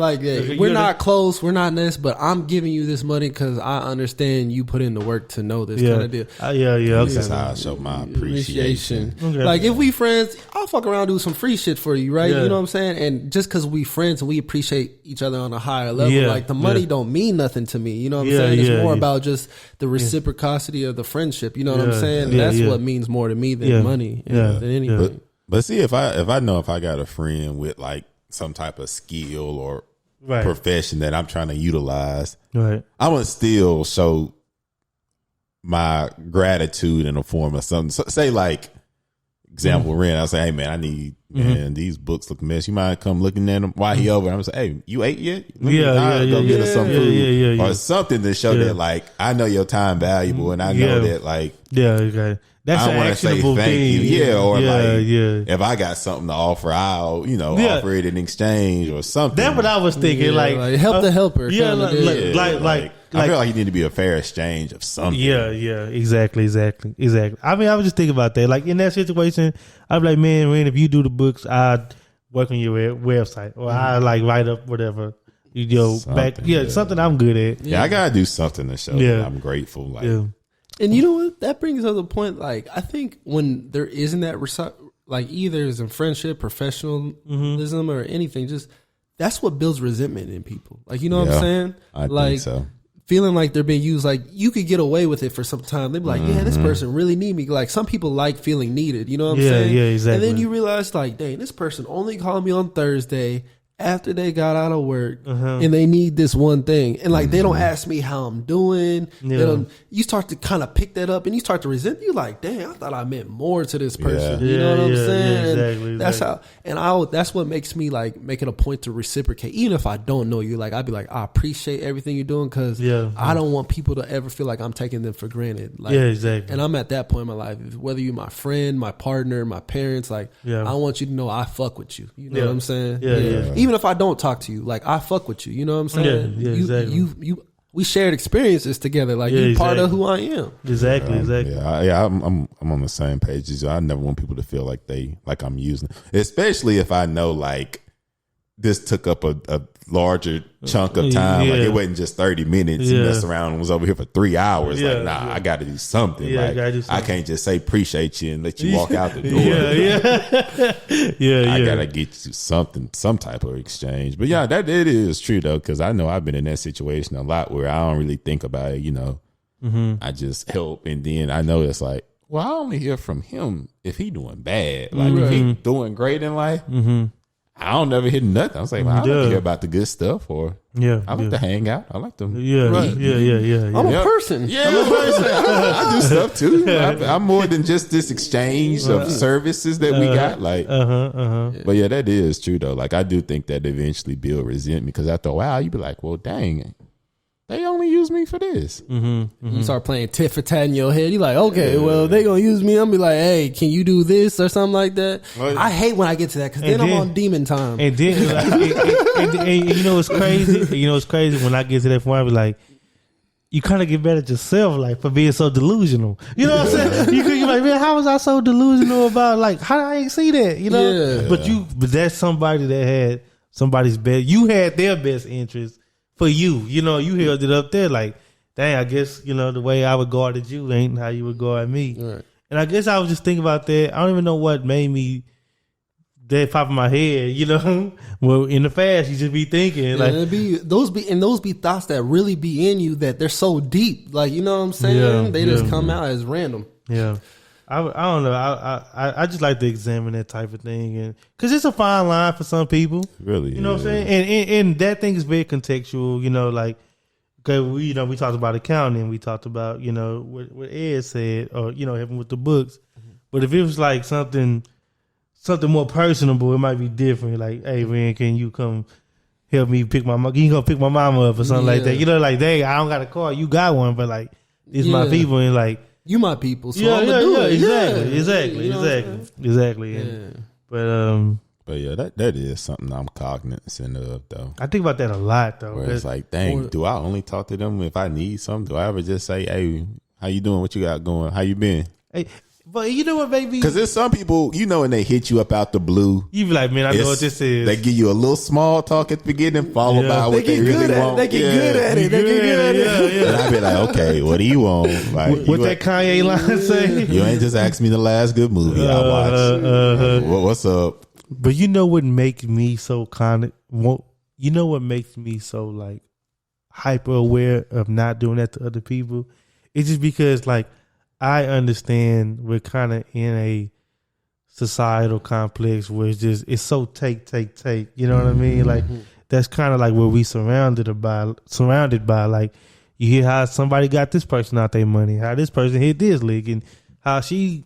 we're not close, we're not this, but I'm giving you this money because I understand you put in the work to know this kind of deal. Okay. This is how I show my appreciation. Okay. Like if we friends, I'll fuck around and do some free shit for you, right? Yeah. You know what I'm saying? And just because we friends and we appreciate each other on a higher level, like the money don't mean nothing to me. You know what I'm saying? It's more about just the reciprocity of the friendship. You know what I'm saying? That's what means more to me than money than anything. But see, if I know if I got a friend with like some type of skill or profession that I'm trying to utilize, I want to still show my gratitude in the form of something. So, say like, example, Ren, I'll say, hey man, I need, man, these books look a mess. You mind come looking at them while he over? I'm gonna say, hey, you ate yet? Go get us some food or something to show that like, I know your time valuable and I know that like, that's I want to say thank thing. you. Or if I got something to offer, I'll, offer it in exchange or something. That's what I was thinking. Like help the helper. Yeah, I feel like you need to be a fair exchange of something. Yeah, exactly. I mean, I was just thinking about that. Like in that situation, I'd be like, man, Ren, if you do the books, I'd work on your website or I like write up whatever. Something I'm good at. Yeah, I gotta do something to show that I'm grateful. Like, and you know what? That brings us to the point. Like, I think when there isn't that, like, either is in friendship, professionalism, or anything, just that's what builds resentment in people. Like, you know what I'm saying? I like, think so. Feeling like they're being used. Like, you could get away with it for some time. They'd be like, yeah, this person really need me. Like, some people like feeling needed. You know what I'm saying? Yeah, exactly. And then you realize, like, dang, this person only called me on Thursday after they got out of work and they need this one thing. And like, they don't ask me how I'm doing. You start to kind of pick that up and you start to resent. You like, dang, I thought I meant more to this person. You know what I'm saying? Exactly. That's how, and that's what makes me like make it a point to reciprocate. Even if I don't know you, like I'd be like, I appreciate everything you're doing because I don't want people to ever feel like I'm taking them for granted. Like, exactly. And I'm at that point in my life, whether you're my friend, my partner, my parents, like I want you to know I fuck with you. You know what I'm saying? Even if I don't talk to you, like I fuck with you. You know what I'm saying? Exactly. We shared experiences together. Like you're part of who I am. Exactly. I'm on the same page as you. I never want people to feel like I'm using it. Especially if I know like this took up a larger chunk of time. Like it wasn't just 30 minutes and mess around and was over here for 3 hours. I got to do something. I can't just say appreciate you and let you walk out the door. I got to get you something, some type of exchange. But that it is true though, because I know I've been in that situation a lot where I don't really think about it. I just help, and then I know it's like, well, I only hear from him if he doing bad. Like if he doing great in life. I don't never hear nothing. I was like, well, I like to hear about the good stuff, or I like to hang out. I like to I'm a person. I do stuff too. I'm more than just this exchange of services that we got. Like, but that is true though. Like, I do think that eventually build resentment because after a while, you be like, well, dang, they only use me for this. You start playing tit for tat in your head. You're like, okay, well, they gonna use me. I'm gonna be like, hey, can you do this or something like that? Well, I hate when I get to that because then I'm on demon time. And then, and you know what's crazy? You know what's crazy? When I get to that point, I be like, you kind of get mad at yourself, like, for being so delusional. You know what I'm saying? You're like, man, how was I so delusional about, like, how did I ain't see that? You know? But that's somebody that had somebody's best. You had their best interest. For you, you held it up there like, dang, I guess, the way I regarded you ain't how you regard me. Right. And I guess I was just thinking about that. I don't even know what made me that pop in my head, you know. Well, in the fast, you just be thinking like those be thoughts that really be in you that they're so deep, like, you know what I'm saying? They just come out as random. Yeah, I don't know. I just like to examine that type of thing, and because it's a fine line for some people, really, you know what I'm saying. And that thing is very contextual, you know, like. Okay, we talked about accounting. We talked about, you know, what Ed said, or, you know, helping with the books. But if it was like something more personable, it might be different. Like, hey, man, can you come help me pick my mom? Can you go pick my mama up or something like that? You know, like, dang, I don't got a car. You got one, but like, these my people, and like, you my people. So I'm gonna do it. Exactly. And, But yeah, that is something I'm cognizant of, though. I think about that a lot, though. Where it's like, dang, do I only talk to them if I need something? Do I ever just say, hey, how you doing? What you got going? How you been? Hey, but you know what, baby? Because there's some people, you know, when they hit you up out the blue, you be like, man, I know what this is. They give you a little small talk at the beginning, followed by what they really want. They get good at it. They get good at it. And I be like, okay, what do you want? Like, what that Kanye line say? You ain't just asked me the last good movie I watched. What's up? But you know what makes me so you know what makes me so like hyper aware of not doing that to other people? It's just because like I understand we're kind of in a societal complex where it's so take. You know what I mean? Like that's kind of like what we surrounded by. Like you hear how somebody got this person out their money, how this person hit this lick, and how she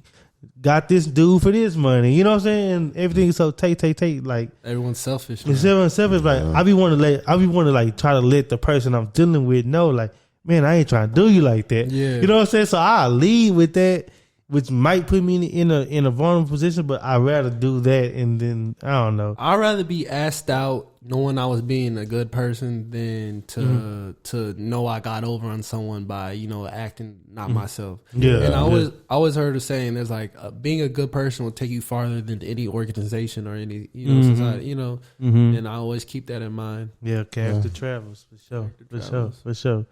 got this dude for this money. You know what I'm saying? Everything is so take. Like everyone's selfish. Everyone's selfish. Like I be want to like try to let the person I'm dealing with know, like, man, I ain't trying to do you like that. Yeah. You know what I'm saying? So I lead with that, which might put me in a vulnerable position, but I'd rather do that, and then I don't know. I'd rather be asked out knowing I was being a good person than to know I got over on someone by, you know, acting not myself. Yeah. And I always heard a saying, there's like being a good person will take you farther than any organization or any, you know, society, you know, and I always keep that in mind. Yeah, character travels for sure.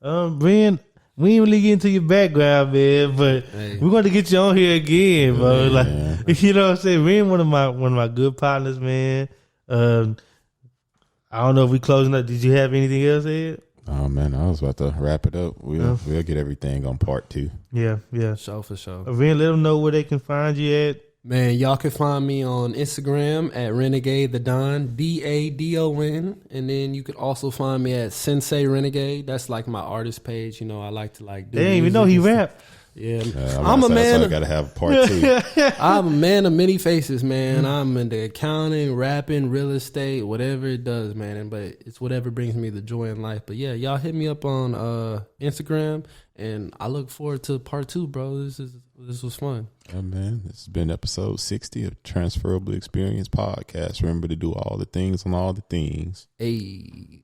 Ren, we ain't really get into your background, man, but we're going to get you on here again, bro. Like, you know what I'm saying? Ren, one of my good partners, man. I don't know if we closing up. Did you have anything else, Ed? Oh man, I was about to wrap it up. We'll get everything on part 2. Yeah. For sure. Ren, let them know where they can find you at. Man, y'all can find me on Instagram at RenegadeDaDon, DADON, and then you could also find me at Sensei Renegade. That's like my artist page. You know, I like to like do. They didn't even know he rap. Yeah, I'm a man. So I gotta have part 2. I'm a man of many faces, man. I'm into accounting, rapping, real estate, whatever it does, man. But it's whatever brings me the joy in life. But yeah, y'all hit me up on Instagram, and I look forward to part 2, bro. This was fun. Yeah, man. This has been episode 60 of Transferable Experience Podcast. Remember to do all the things on all the things. Hey.